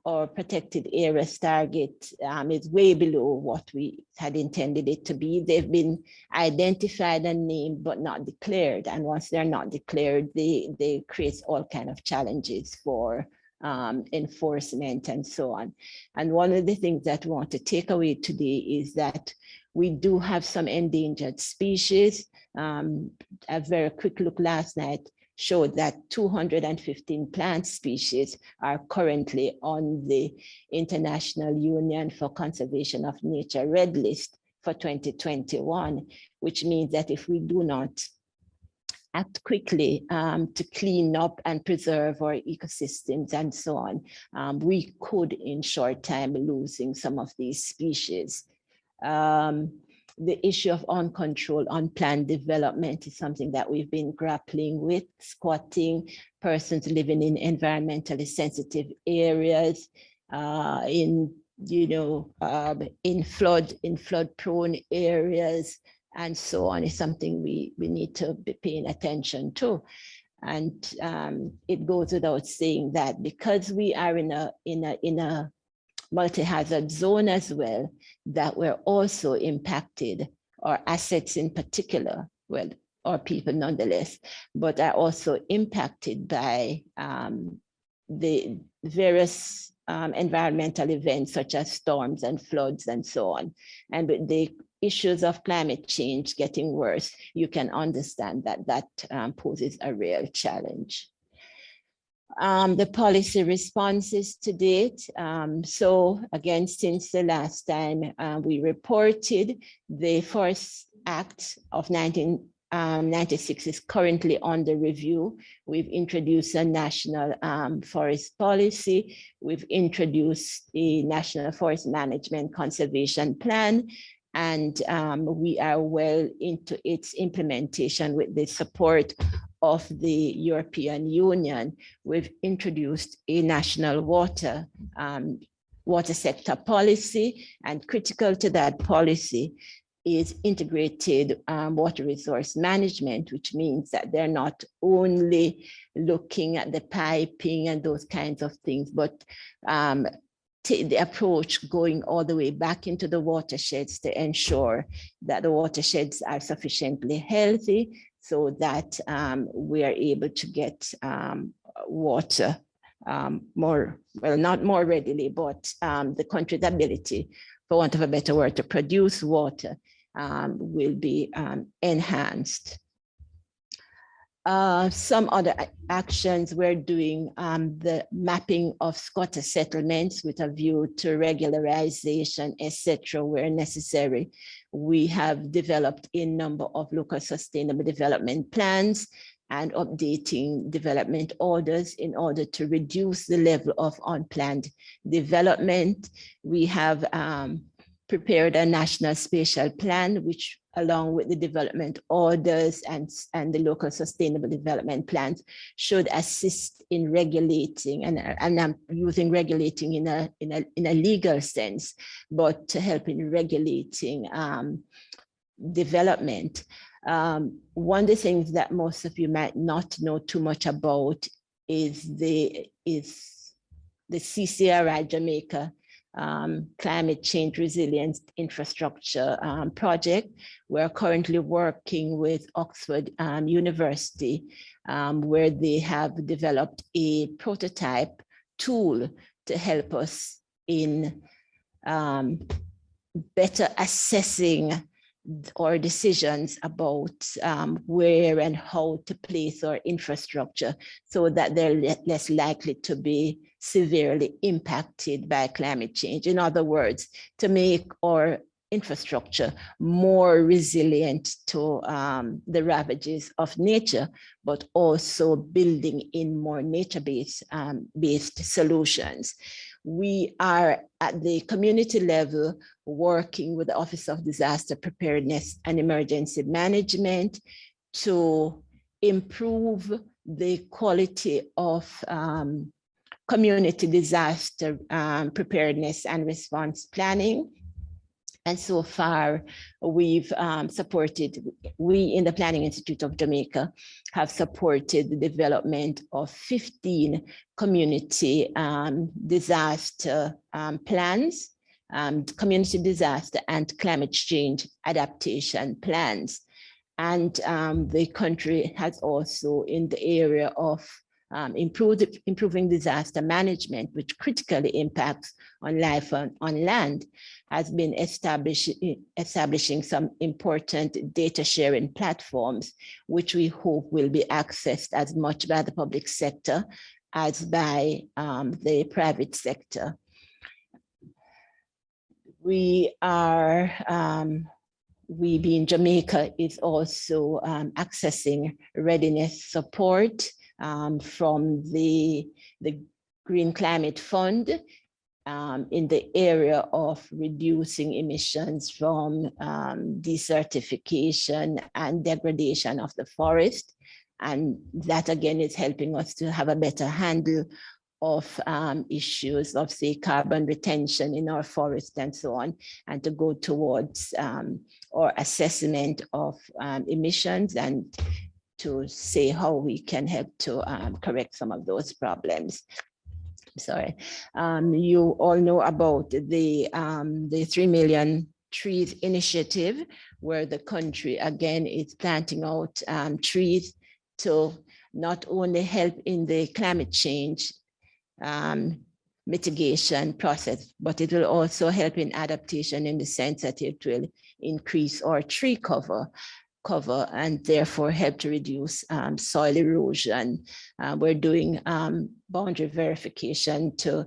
our protected areas target is way below what we had intended it to be. They've been identified and named, but not declared. And once they're not declared, they create all kinds of challenges for enforcement and so on. And one of the things that we want to take away today is that we do have some endangered species. A very quick look last night showed that 215 plant species are currently on the International Union for Conservation of Nature Red List for 2021, which means that if we do not act quickly to clean up and preserve our ecosystems and so on, we could in short time losing some of these species. The issue of uncontrolled, unplanned development is something that we've been grappling with, squatting, persons living in environmentally sensitive areas, in flood-prone areas, and so on, is something we need to be paying attention to. And it goes without saying that because we are in a multi-hazard zone as well, that we're also impacted, our assets in particular, well, our people nonetheless, but are also impacted by the various environmental events such as storms and floods and so on. And with the issues of climate change getting worse, you can understand that poses a real challenge. The policy responses to date. So again, since the last time we reported, the Forest Act of 1996 is currently under review. We've introduced a national forest policy. We've introduced a national forest management conservation plan, and we are well into its implementation with the support of the European Union. We've introduced a national water sector policy, and critical to that policy is integrated water resource management, which means that they're not only looking at the piping and those kinds of things, but take the approach going all the way back into the watersheds to ensure that the watersheds are sufficiently healthy so that we are able to get water more, well, not more readily, but the country's ability, for want of a better word, to produce water will be enhanced. Some other actions we're doing, the mapping of squatter settlements with a view to regularization, etc., where necessary. We have developed a number of local sustainable development plans and updating development orders in order to reduce the level of unplanned development. We have prepared a national spatial plan, which along with the development orders and the local sustainable development plans should assist in regulating, and I'm using regulating in a legal sense, but to help in regulating development. One of the things that most of you might not know too much about is the CCRI Jamaica Climate Change Resilience Infrastructure project. We're currently working with Oxford University, where they have developed a prototype tool to help us in better assessing our decisions about where and how to place our infrastructure so that they're less likely to be severely impacted by climate change. In other words, to make our infrastructure more resilient to the ravages of nature, but also building in more nature-based solutions. We are at the community level working with the Office of Disaster Preparedness and Emergency Management to improve the quality of community disaster preparedness and response planning. And so far, we've we in the Planning Institute of Jamaica have supported the development of 15 community disaster plans, community disaster and climate change adaptation plans. And the country has also, in the area of improving disaster management, which critically impacts on life on land, has been establishing some important data sharing platforms, which we hope will be accessed as much by the public sector as by the private sector. We being Jamaica is also accessing readiness support from the Green Climate Fund in the area of reducing emissions from desertification and degradation of the forest. And that again is helping us to have a better handle of issues of, say, carbon retention in our forest and so on, and to go towards our assessment of emissions and to say how we can help to correct some of those problems. Sorry, you all know about the 3 million trees initiative, where the country again is planting out trees to not only help in the climate change mitigation process, but it will also help in adaptation in the sense that it will increase our tree cover and therefore help to reduce soil erosion. We're doing boundary verification to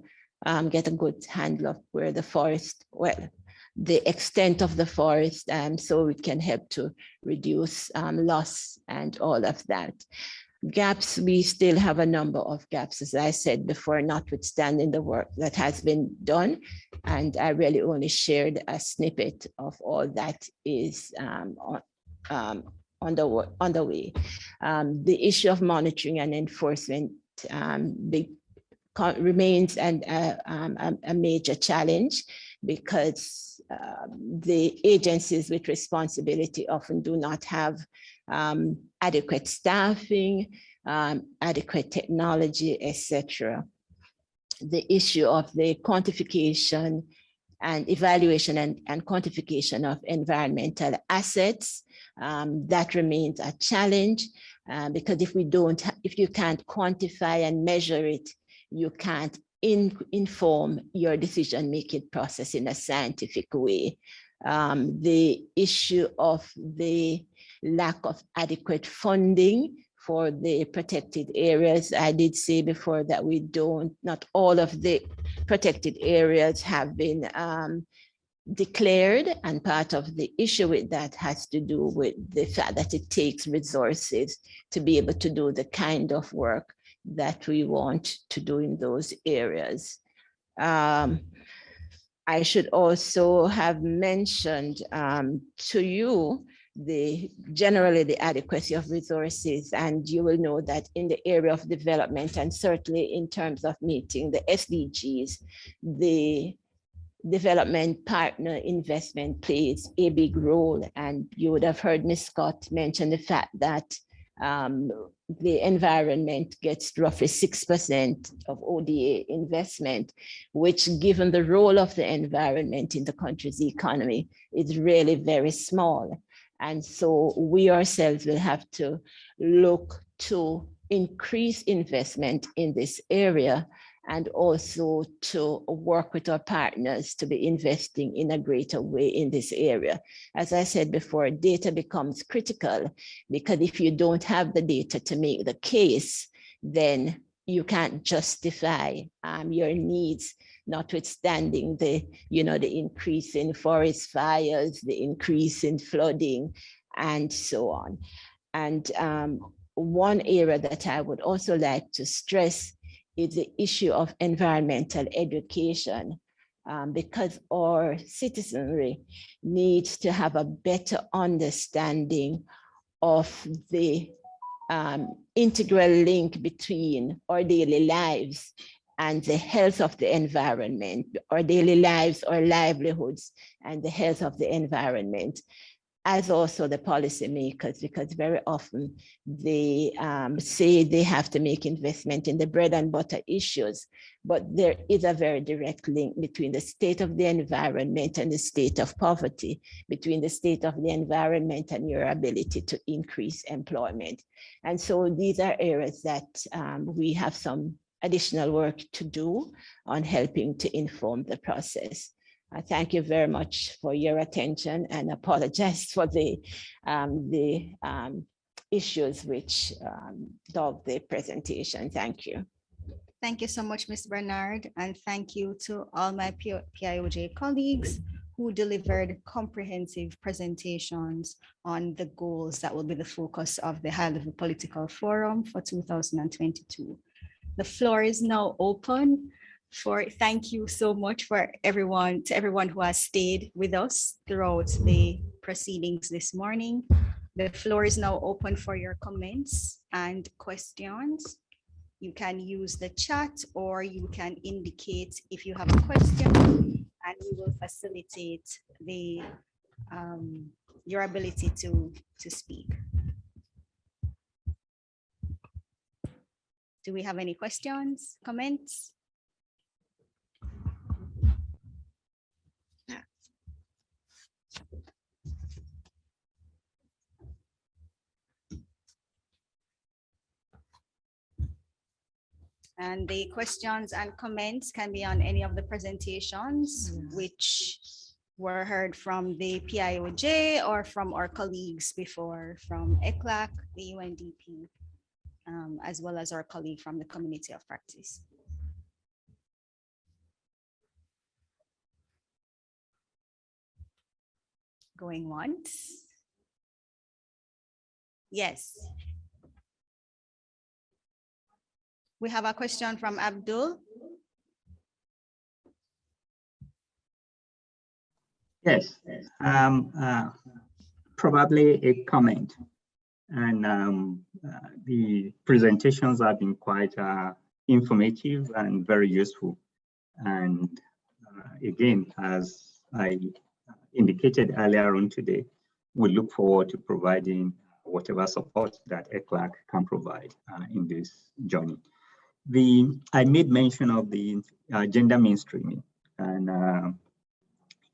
get a good handle of where the forest, well, the extent of the forest, so we can help to reduce loss and all of that. Gaps, we still have a number of gaps, as I said before, notwithstanding the work that has been done. And I really only shared a snippet of all that is on the way. The issue of monitoring and enforcement remains a major challenge, because the agencies with responsibility often do not have adequate staffing, adequate technology, etc. The issue of the quantification and evaluation and quantification of environmental assets, that remains a challenge, because if you can't quantify and measure it, you can't inform your decision-making process in a scientific way. The issue of the lack of adequate funding for the protected areas. I did say before that not all of the protected areas have been declared, and part of the issue with that has to do with the fact that it takes resources to be able to do the kind of work that we want to do in those areas. I should also have mentioned to you generally the adequacy of resources, and you will know that in the area of development, and certainly in terms of meeting the SDGs, the development partner investment plays a big role. And you would have heard Ms. Scott mention the fact that the environment gets roughly 6% of ODA investment, which, given the role of the environment in the country's economy, is really very small. And so we ourselves will have to look to increase investment in this area, and also to work with our partners to be investing in a greater way in this area. As I said before, data becomes critical, because if you don't have the data to make the case, then you can't justify your needs, notwithstanding the increase in forest fires, the increase in flooding, and so on. And one area that I would also like to stress is the issue of environmental education, because our citizenry needs to have a better understanding of the integral link between our daily lives and the health of the environment, our daily lives, our livelihoods, and the health of the environment, as also the policymakers, because very often they say they have to make investment in the bread and butter issues, but there is a very direct link between the state of the environment and the state of poverty, between the state of the environment and your ability to increase employment. And so these are areas that we have some additional work to do on helping to inform the process. I thank you very much for your attention, and apologize for the issues which dogged the presentation. Thank you. Thank you so much, Ms. Bernard, and thank you to all my PIOJ colleagues who delivered comprehensive presentations on the goals that will be the focus of the high-level political forum for 2022. The floor is now open. Thank you so much to everyone who has stayed with us throughout the proceedings this morning. The floor is now open for your comments and questions. You can use the chat, or you can indicate if you have a question, and we will facilitate your ability to speak. Do we have any questions, comments? And the questions and comments can be on any of the presentations which were heard from the PIOJ or from our colleagues before, from ECLAC, the UNDP, as well as our colleague from the Community of Practice. Going once. Yes. We have a question from Abdul. Yes, probably a comment. And the presentations have been quite informative and very useful. And again, as I indicated earlier on today, we look forward to providing whatever support that ECLAC can provide in this journey. I made mention of the gender mainstreaming, and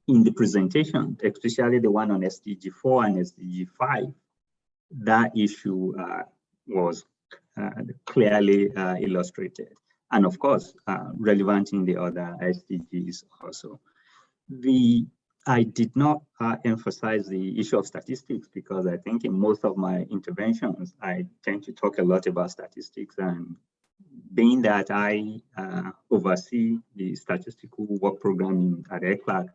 in the presentation, especially the one on SDG 4 and SDG 5, that issue was clearly illustrated, and of course, relevant in the other SDGs also. I did not emphasize the issue of statistics because I think in most of my interventions, I tend to talk a lot about statistics, and being that I oversee the statistical work program at ECLAC,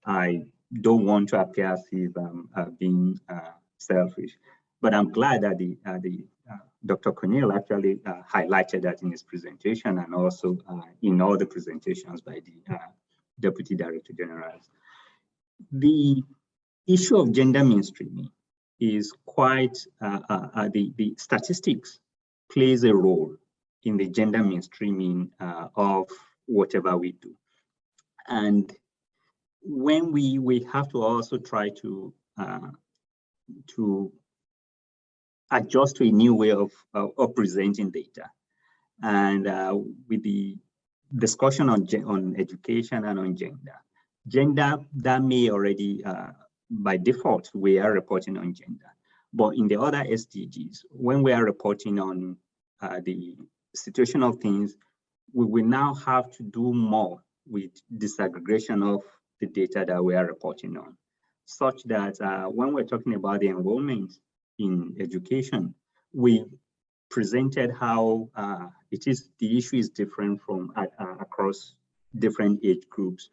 I don't want to appear as if I'm being selfish, but I'm glad that Dr. Cornell actually highlighted that in his presentation and also in all the presentations by the Deputy Director Generals. The issue of gender mainstreaming is quite, the statistics plays a role in the gender mainstreaming of whatever we do. And when we have to also try to adjust to a new way of presenting data. And with the discussion on education and on gender, that may already, by default, we are reporting on gender. But in the other SDGs, when we are reporting on the situation of things, we will now have to do more with disaggregation of the data that we are reporting on, such that when we're talking about the enrollment in education, we presented how the issue is different from across different age groups,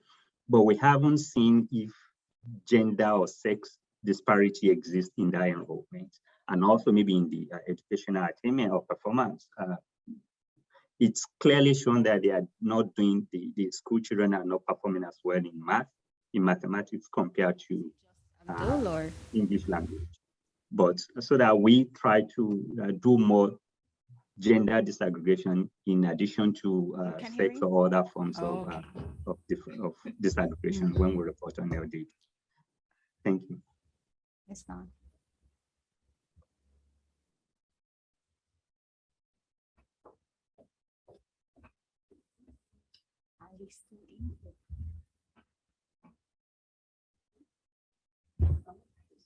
but we haven't seen if gender or sex disparity exists in that enrollment, and also maybe in the educational attainment or performance. It's clearly shown that they are not doing, the school children are not performing as well in mathematics compared to English language. But so that we try to do more gender disaggregation in addition to sex or other forms of disaggregation when we report on our data. Thank you. That's fine.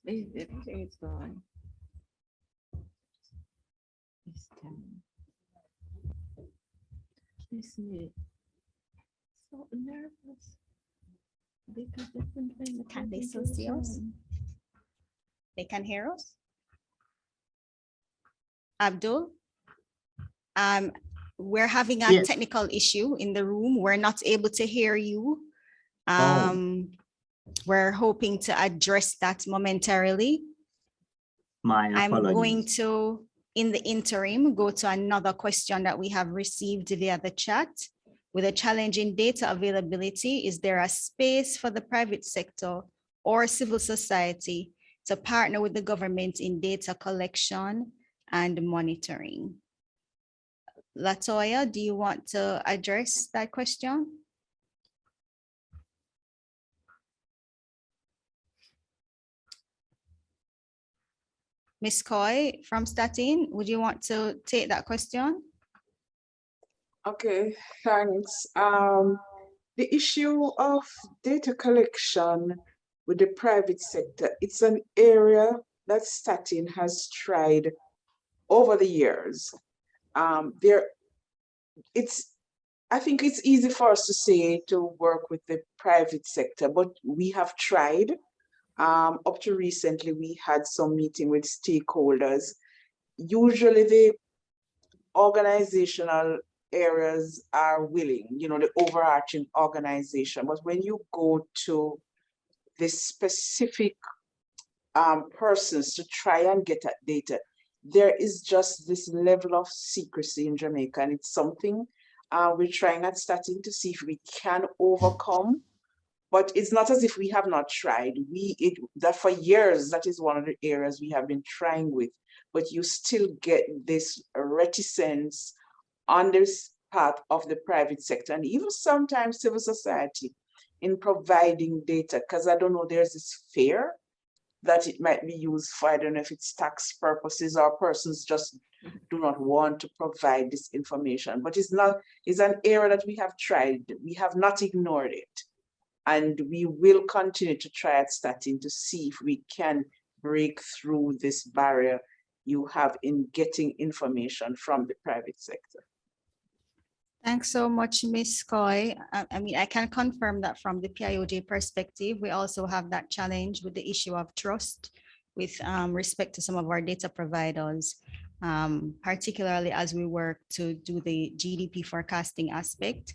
It's gone. It's so nervous because can they still see us? They can hear us? Abdul? We're having a technical issue in the room. We're not able to hear you. We're hoping to address that momentarily. My apologies. I'm going to, in the interim, go to another question that we have received via the chat. With a challenge in data availability, is there a space for the private sector or civil society to partner with the government in data collection and monitoring? Latoya, do you want to address that question? Ms. Coy from Statin, would you want to take that question? Okay, thanks. The issue of data collection with the private sector, it's an area that Statin has tried over the years. I think it's easy for us to say to work with the private sector, but we have tried. Up to recently, we had some meeting with stakeholders. Usually the organizational areas are willing, the overarching organization, but when you go to the specific persons to try and get at data, there is just this level of secrecy in Jamaica, and it's something we're trying at Statin to see if we can overcome. But it's not as if we have not tried. That for years, that is one of the areas we have been trying with, but you still get this reticence on this part of the private sector and even sometimes civil society in providing data, because I don't know, there's this fear that it might be used for, I don't know if it's tax purposes or persons just do not want to provide this information, but it's an area that we have tried. We have not ignored it. And we will continue to try at Statin to see if we can break through this barrier you have in getting information from the private sector. Thanks so much, Ms. Coy. I mean, I can confirm that from the PIOJ perspective, we also have that challenge with the issue of trust with respect to some of our data providers, particularly as we work to do the GDP forecasting aspect.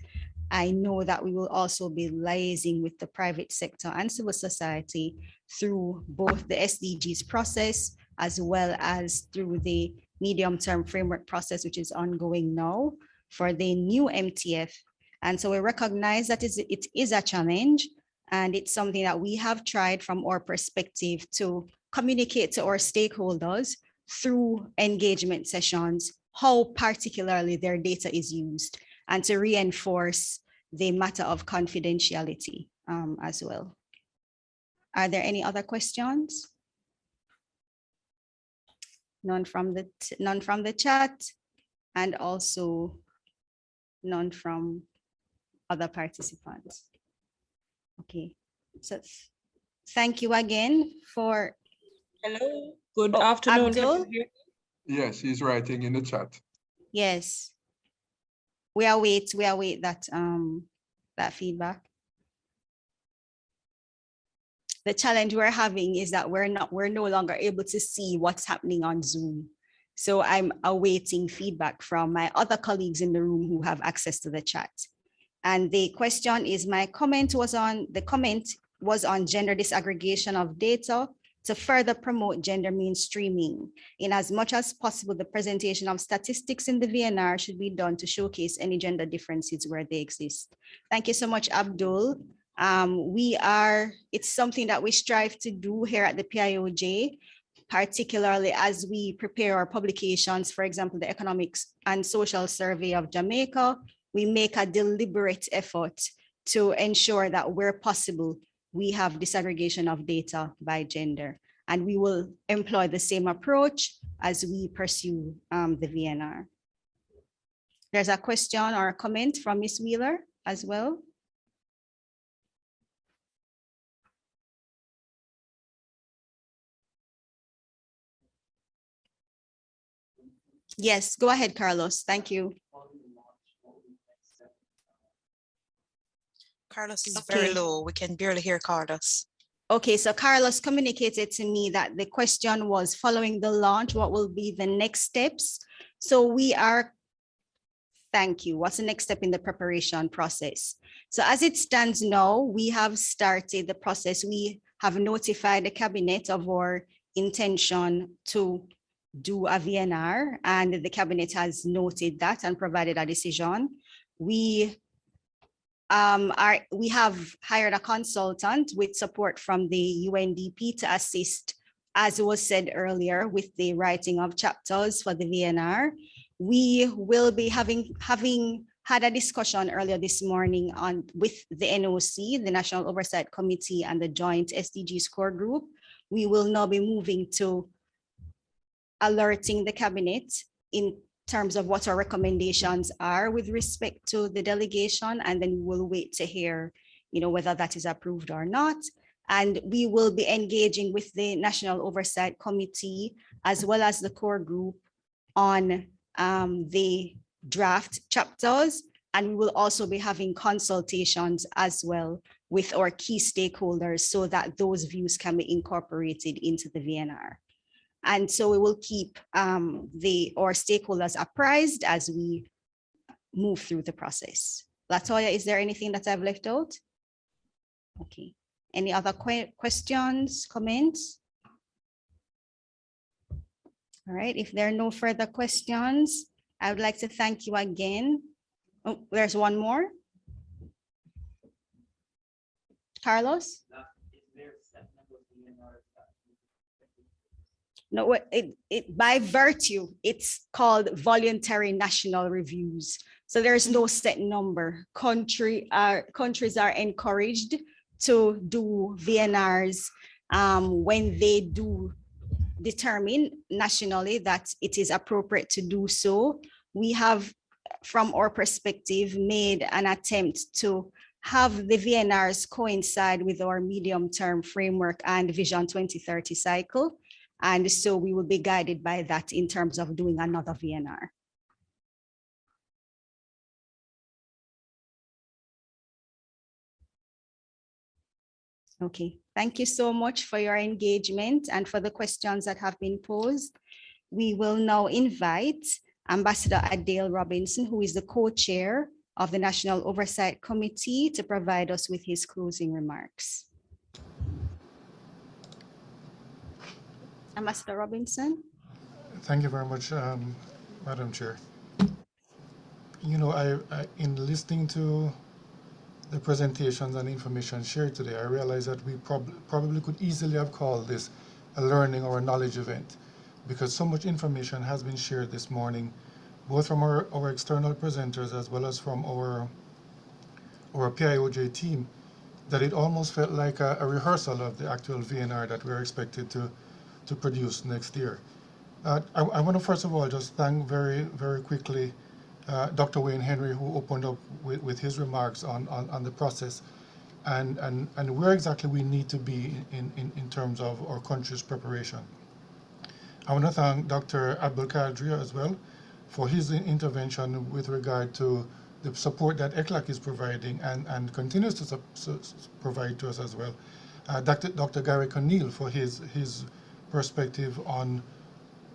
I know that we will also be liaising with the private sector and civil society through both the SDGs process as well as through the medium-term framework process, which is ongoing now for the new MTF. And so we recognize that it is a challenge, and it's something that we have tried from our perspective to communicate to our stakeholders through engagement sessions, how particularly their data is used, and to reinforce the matter of confidentiality as well. Are there any other questions? None from the chat, and also none from other participants. Okay, so thank you again for. Hello, good afternoon. Abdul? Yes, he's writing in the chat. Yes. We await that that feedback. The challenge we're having is that we're no longer able to see what's happening on Zoom. So I'm awaiting feedback from my other colleagues in the room who have access to the chat. And the question is, the comment was on gender disaggregation of data to further promote gender mainstreaming. In as much as possible, the presentation of statistics in the VNR should be done to showcase any gender differences where they exist. Thank you so much, Abdul. It's something that we strive to do here at the PIOJ, particularly as we prepare our publications. For example, the Economics and Social Survey of Jamaica, we make a deliberate effort to ensure that where possible, we have disaggregation of data by gender. And we will employ the same approach as we pursue the VNR. There's a question or a comment from Ms. Wheeler as well. Yes, go ahead, Carlos. Thank you. Carlos is very low. We can barely hear Carlos. Okay, so Carlos communicated to me that the question was, following the launch, what will be the next steps? So thank you. What's the next step in the preparation process? So as it stands now, we have started the process. We have notified the cabinet of our intention to do a VNR, and the cabinet has noted that and provided a decision. We have hired a consultant with support from the UNDP to assist, as was said earlier, with the writing of chapters for the VNR. We will be having had a discussion earlier this morning with the NOC, the National Oversight Committee, and the Joint SDGs Core Group. We will now be moving to alerting the cabinet in terms of what our recommendations are with respect to the delegation, and then we'll wait to hear, whether that is approved or not. And we will be engaging with the National Oversight Committee as well as the core group on the draft chapters, and we will also be having consultations as well with our key stakeholders so that those views can be incorporated into the VNR. And so we will keep our stakeholders apprised as we move through the process. Latoya, is there anything that I've left out? Okay. Any other questions, comments? All right, if there are no further questions, I would like to thank you again. Oh, there's one more. Carlos? No, by virtue, it's called voluntary national reviews. So there's no set number. Countries are encouraged to do VNRs when they do determine nationally that it is appropriate to do so. We have, from our perspective, made an attempt to have the VNRs coincide with our medium-term framework and Vision 2030 cycle. And so we will be guided by that in terms of doing another VNR. Okay, thank you so much for your engagement and for the questions that have been posed. We will now invite Ambassador Adele Robinson, who is the co-chair of the National Oversight Committee, to provide us with his closing remarks. Ambassador Robinson. Thank you very much, Madam Chair. You know, in listening to the presentations and information shared today, I realized that we probably could easily have called this a learning or a knowledge event, because so much information has been shared this morning, both from our external presenters as well as from our PIOJ team, that it almost felt like a rehearsal of the actual VNR that we're expected to produce next year. I want to first of all just thank very, very quickly Dr. Wayne Henry, who opened up with his remarks on the process and where exactly we need to be in terms of our country's preparation. I want to thank Dr. Abdul Kadri as well for his intervention with regard to the support that ECLAC is providing and continues to provide to us as well. Dr. Gary O'Neill for his perspective on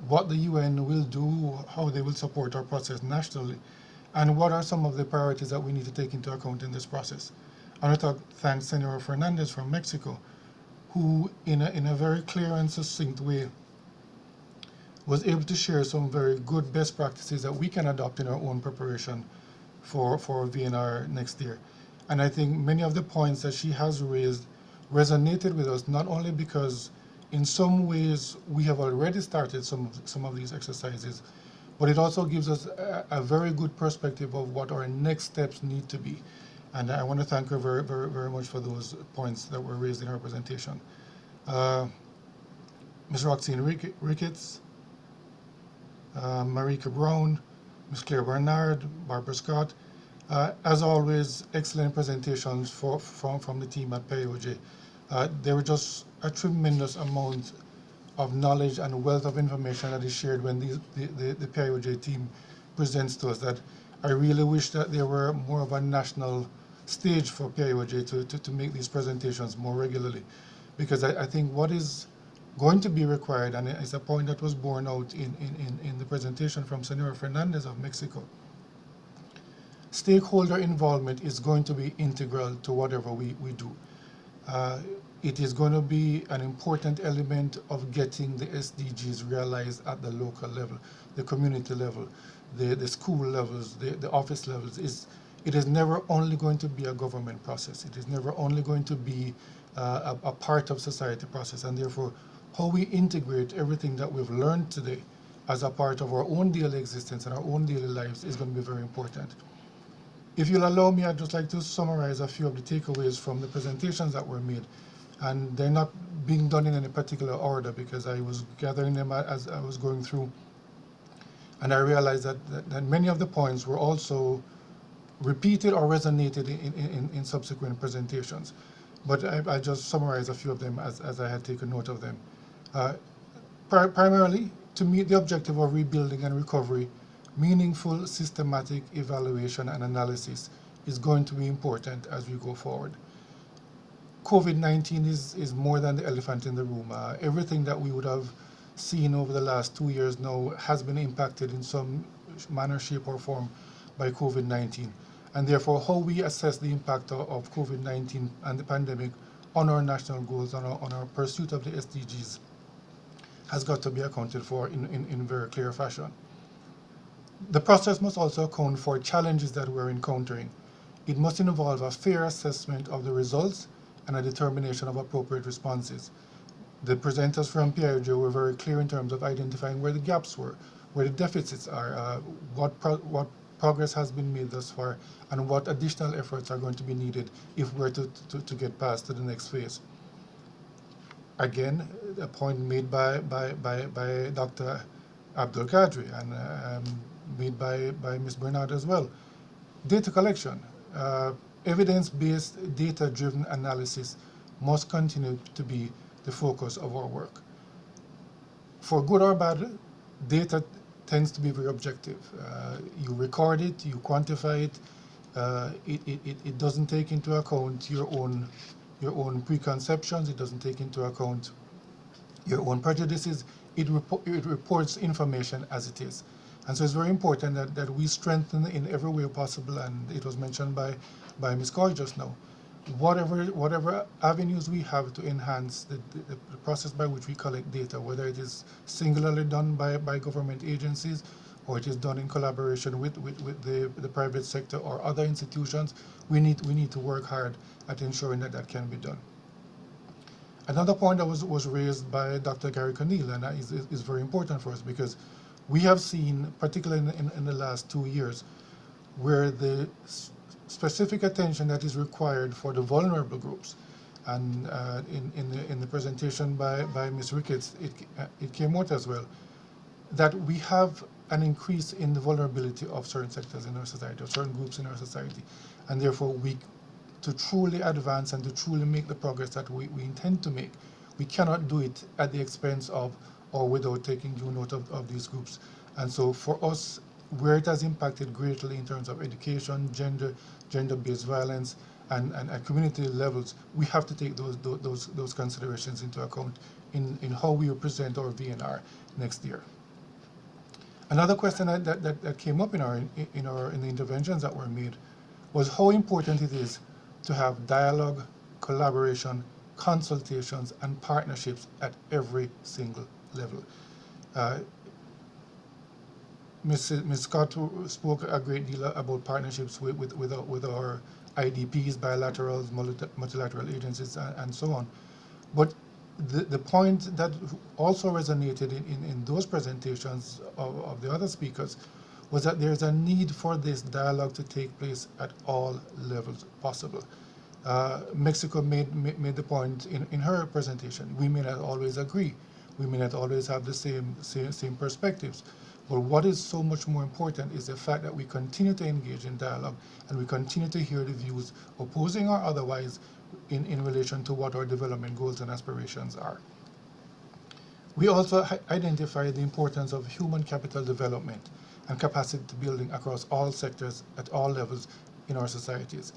what the UN will do, how they will support our process nationally, and what are some of the priorities that we need to take into account in this process. I want to thank Senator Fernandez from Mexico, who in a very clear and succinct way was able to share some very good best practices that we can adopt in our own preparation for VNR next year. And I think many of the points that she has raised resonated with us, not only because in some ways we have already started some of these exercises, but it also gives us a very good perspective of what our next steps need to be. And I want to thank her very, very, very much for those points that were raised in her presentation. Ms. Roxanne Ricketts, Marika Brown, Ms. Claire Bernard, Barbara Scott, as always, excellent presentations from the team at PIOJ. There were just a tremendous amount of knowledge and wealth of information that is shared when the PIOJ team presents to us, that I really wish that there were more of a national stage for PIOJ to make these presentations more regularly, because I think what is going to be required, and it's a point that was borne out in the presentation from Senator Fernandez of Mexico, stakeholder involvement is going to be integral to whatever we do. It is going to be an important element of getting the SDGs realized at the local level, the community level, the school levels, the office levels. It is never only going to be a government process. It is never only going to be a part of society process, and therefore how we integrate everything that we've learned today as a part of our own daily existence and our own daily lives is going to be very important. If you'll allow me, I'd just like to summarize a few of the takeaways from the presentations that were made. And they're not being done in any particular order because I was gathering them as I was going through. And I realized that many of the points were also repeated or resonated in subsequent presentations. But I just summarize a few of them as I had taken note of them. Primarily, to meet the objective of rebuilding and recovery, meaningful systematic evaluation and analysis is going to be important as we go forward. COVID-19 is more than the elephant in the room. Everything that we would have seen over the last 2 years now has been impacted in some manner, shape, or form by COVID-19. And therefore, how we assess the impact of COVID-19 and the pandemic on our national goals, on our pursuit of the SDGs, has got to be accounted for in very clear fashion. The process must also account for challenges that we're encountering. It must involve a fair assessment of the results and a determination of appropriate responses. The presenters from PIOJ were very clear in terms of identifying where the gaps were, where the deficits are, what progress has been made thus far, and what additional efforts are going to be needed if we're to get past to the next phase. Again, a point made by Dr. Abdul Kadri and made by Ms. Bernard as well. Data collection. Evidence-based, data-driven analysis must continue to be the focus of our work. For good or bad, data tends to be very objective. You record it, you quantify it. It doesn't take into account your your own preconceptions. It doesn't take into account your own prejudices. It reports information as it is. And so it's very important that we strengthen in every way possible, and it was mentioned by Ms. Coy just now, whatever avenues we have to enhance the process by which we collect data, whether it is singularly done by government agencies or it is done in collaboration with the private sector or other institutions, we need to work hard at ensuring that can be done. Another point that was raised by Dr. Gary Conneal, and that is very important for us, because we have seen, particularly in the last 2 years, where the specific attention that is required for the vulnerable groups, and in the presentation by Ms. Ricketts, it came out as well, that we have an increase in the vulnerability of certain sectors in our society, of certain groups in our society, and therefore to truly advance and to truly make the progress that we intend to make, we cannot do it at the expense of or without taking due note of these groups. And so for us, where it has impacted greatly in terms of education, gender-based violence, and at community levels, we have to take those considerations into account in how we present our VNR next year. Another question that came up in the interventions that were made was how important it is to have dialogue, collaboration, consultations, and partnerships at every single level. Ms. Scott spoke a great deal about partnerships with our IDPs, bilaterals, multilateral agencies, and so on. But the point that also resonated in those presentations of the other speakers was that there's a need for this dialogue to take place at all levels possible. Mexico made the point in her presentation. We may not always agree. We may not always have the same perspectives. But what is so much more important is the fact that we continue to engage in dialogue and we continue to hear the views, opposing or otherwise, in relation to what our development goals and aspirations are. We also identify the importance of human capital development and capacity building across all sectors at all levels in our societies.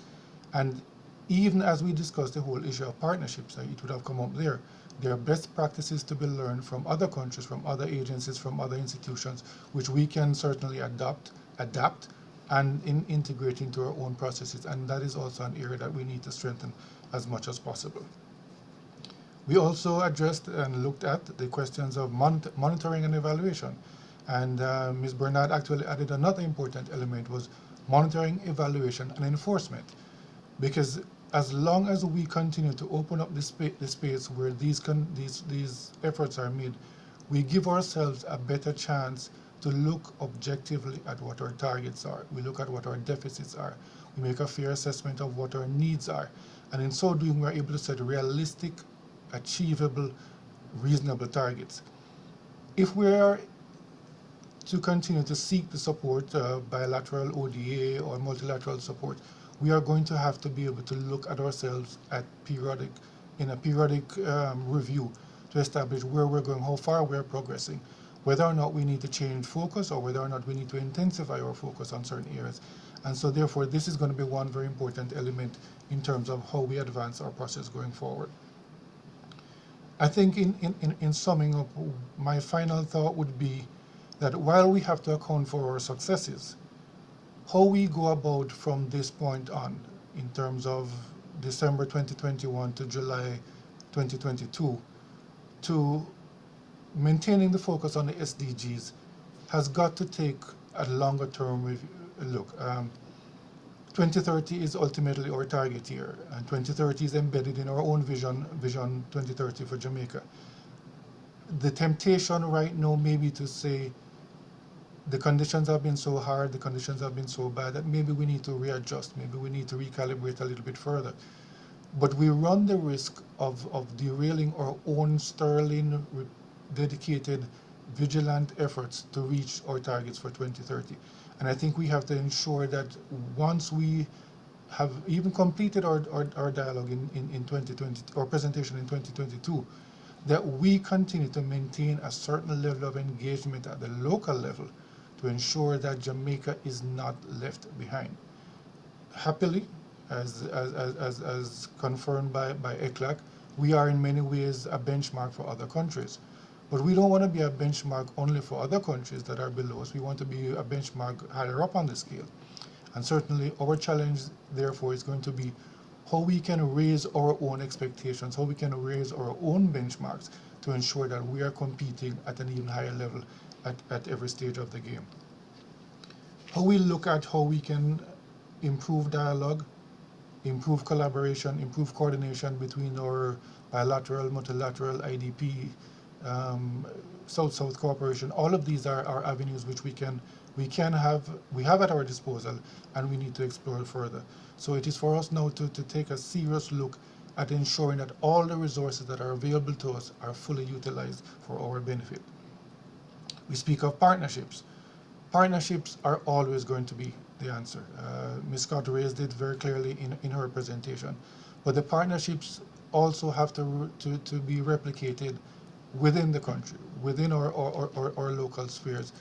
And even as we discuss the whole issue of partnerships, it would have come up there, there are best practices to be learned from other countries, from other agencies, from other institutions, which we can certainly adapt, and integrate into our own processes. And that is also an area that we need to strengthen as much as possible. We also addressed and looked at the questions of monitoring and evaluation. And Ms. Bernard actually added another important element, was monitoring, evaluation, and enforcement. Because as long as we continue to open up the space where these efforts are made, we give ourselves a better chance to look objectively at what our targets are. We look at what our deficits are. We make a fair assessment of what our needs are. And in so doing, we're able to set realistic, achievable, reasonable targets. If we are to continue to seek the support, bilateral ODA or multilateral support, we are going to have to be able to look at ourselves in a periodic review to establish where we're going, how far we're progressing, whether or not we need to change focus or whether or not we need to intensify our focus on certain areas. And so therefore, this is going to be one very important element in terms of how we advance our process going forward. I think in summing up, my final thought would be that while we have to account for our successes, how we go about from this point on, in terms of December 2021 to July 2022, to maintaining the focus on the SDGs, has got to take a longer term look. 2030 is ultimately our target year, and 2030 is embedded in our own vision 2030 for Jamaica. The temptation right now may be to say, the conditions have been so hard, the conditions have been so bad that maybe we need to readjust, maybe we need to recalibrate a little bit further. But we run the risk of derailing our own sterling, dedicated, vigilant efforts to reach our targets for 2030. And I think we have to ensure that once we have even completed our dialogue in 2020, our presentation in 2022, that we continue to maintain a certain level of engagement at the local level to ensure that Jamaica is not left behind. Happily, as confirmed by ECLAC, we are in many ways a benchmark for other countries. But we don't want to be a benchmark only for other countries that are below us. We want to be a benchmark higher up on the scale. And certainly our challenge, therefore, is going to be how we can raise our own expectations, how we can raise our own benchmarks to ensure that we are competing at an even higher level at every stage of the game. How we look at how we can improve dialogue, improve collaboration, improve coordination between our bilateral, multilateral, IDP, South-South cooperation. All of these are avenues which we have at our disposal, and we need to explore further. So it is for us now to take a serious look at ensuring that all the resources that are available to us are fully utilized for our benefit. We speak of partnerships. Partnerships are always going to be the answer. Ms. Scott raised it very clearly in her presentation. But the partnerships also have to be replicated within the country, within our local spheres.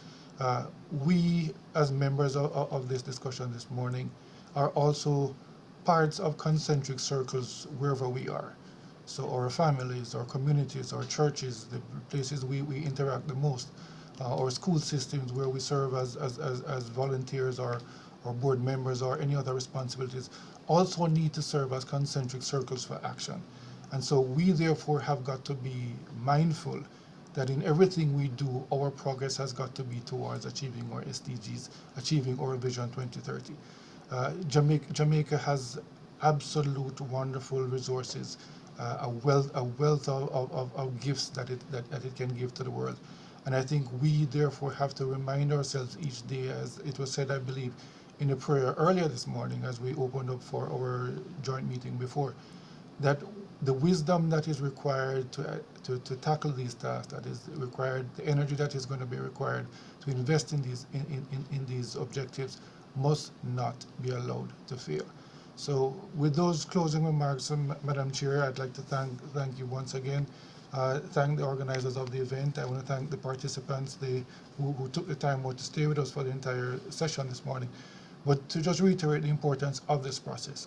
We, as members of this discussion this morning, are also parts of concentric circles wherever we are. So our families, our communities, our churches, the places we interact the most, or school systems where we serve as volunteers or board members or any other responsibilities, also need to serve as concentric circles for action. And so we therefore have got to be mindful that in everything we do, our progress has got to be towards achieving our SDGs, achieving our Vision 2030. Jamaica has absolute wonderful resources, a wealth of gifts that it can give to the world. And I think we therefore have to remind ourselves each day, as it was said, I believe, in a prayer earlier this morning as we opened up for our joint meeting before, that the wisdom that is required to tackle these tasks, that is required, the energy that is going to be required to invest in these objectives must not be allowed to fail. So with those closing remarks, Madam Chair, I'd like to thank you once again. Thank the organizers of the event. I want to thank the participants who took the time out to stay with us for the entire session this morning. But to just reiterate the importance of this process,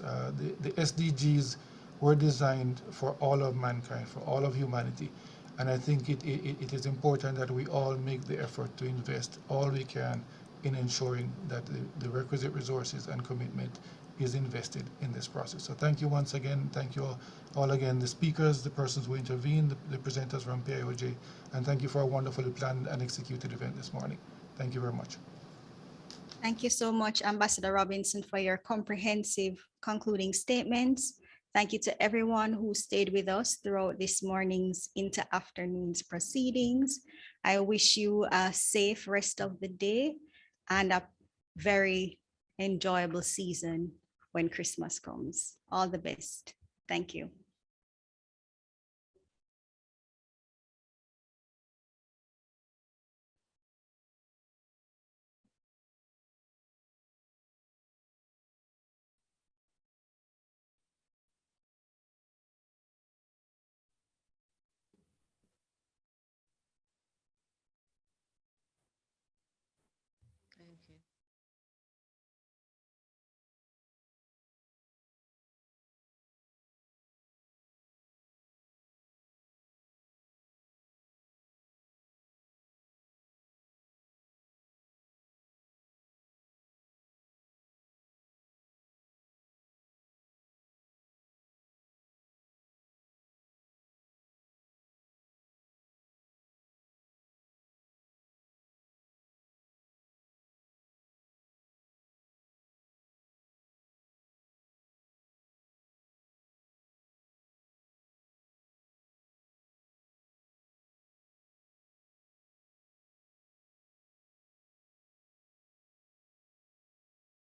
the SDGs were designed for all of mankind, for all of humanity. And I think it is important that we all make the effort to invest all we can in ensuring that the requisite resources and commitment is invested in this process. So thank you once again. Thank you all again, the speakers, the persons who intervened, the presenters from PIOJ, and thank you for a wonderfully planned and executed event this morning. Thank you very much. Thank you so much, Ambassador Robinson, for your comprehensive concluding statements. Thank you to everyone who stayed with us throughout this morning's into afternoon's proceedings. I wish you a safe rest of the day and a very enjoyable season when Christmas comes. All the best. Thank you.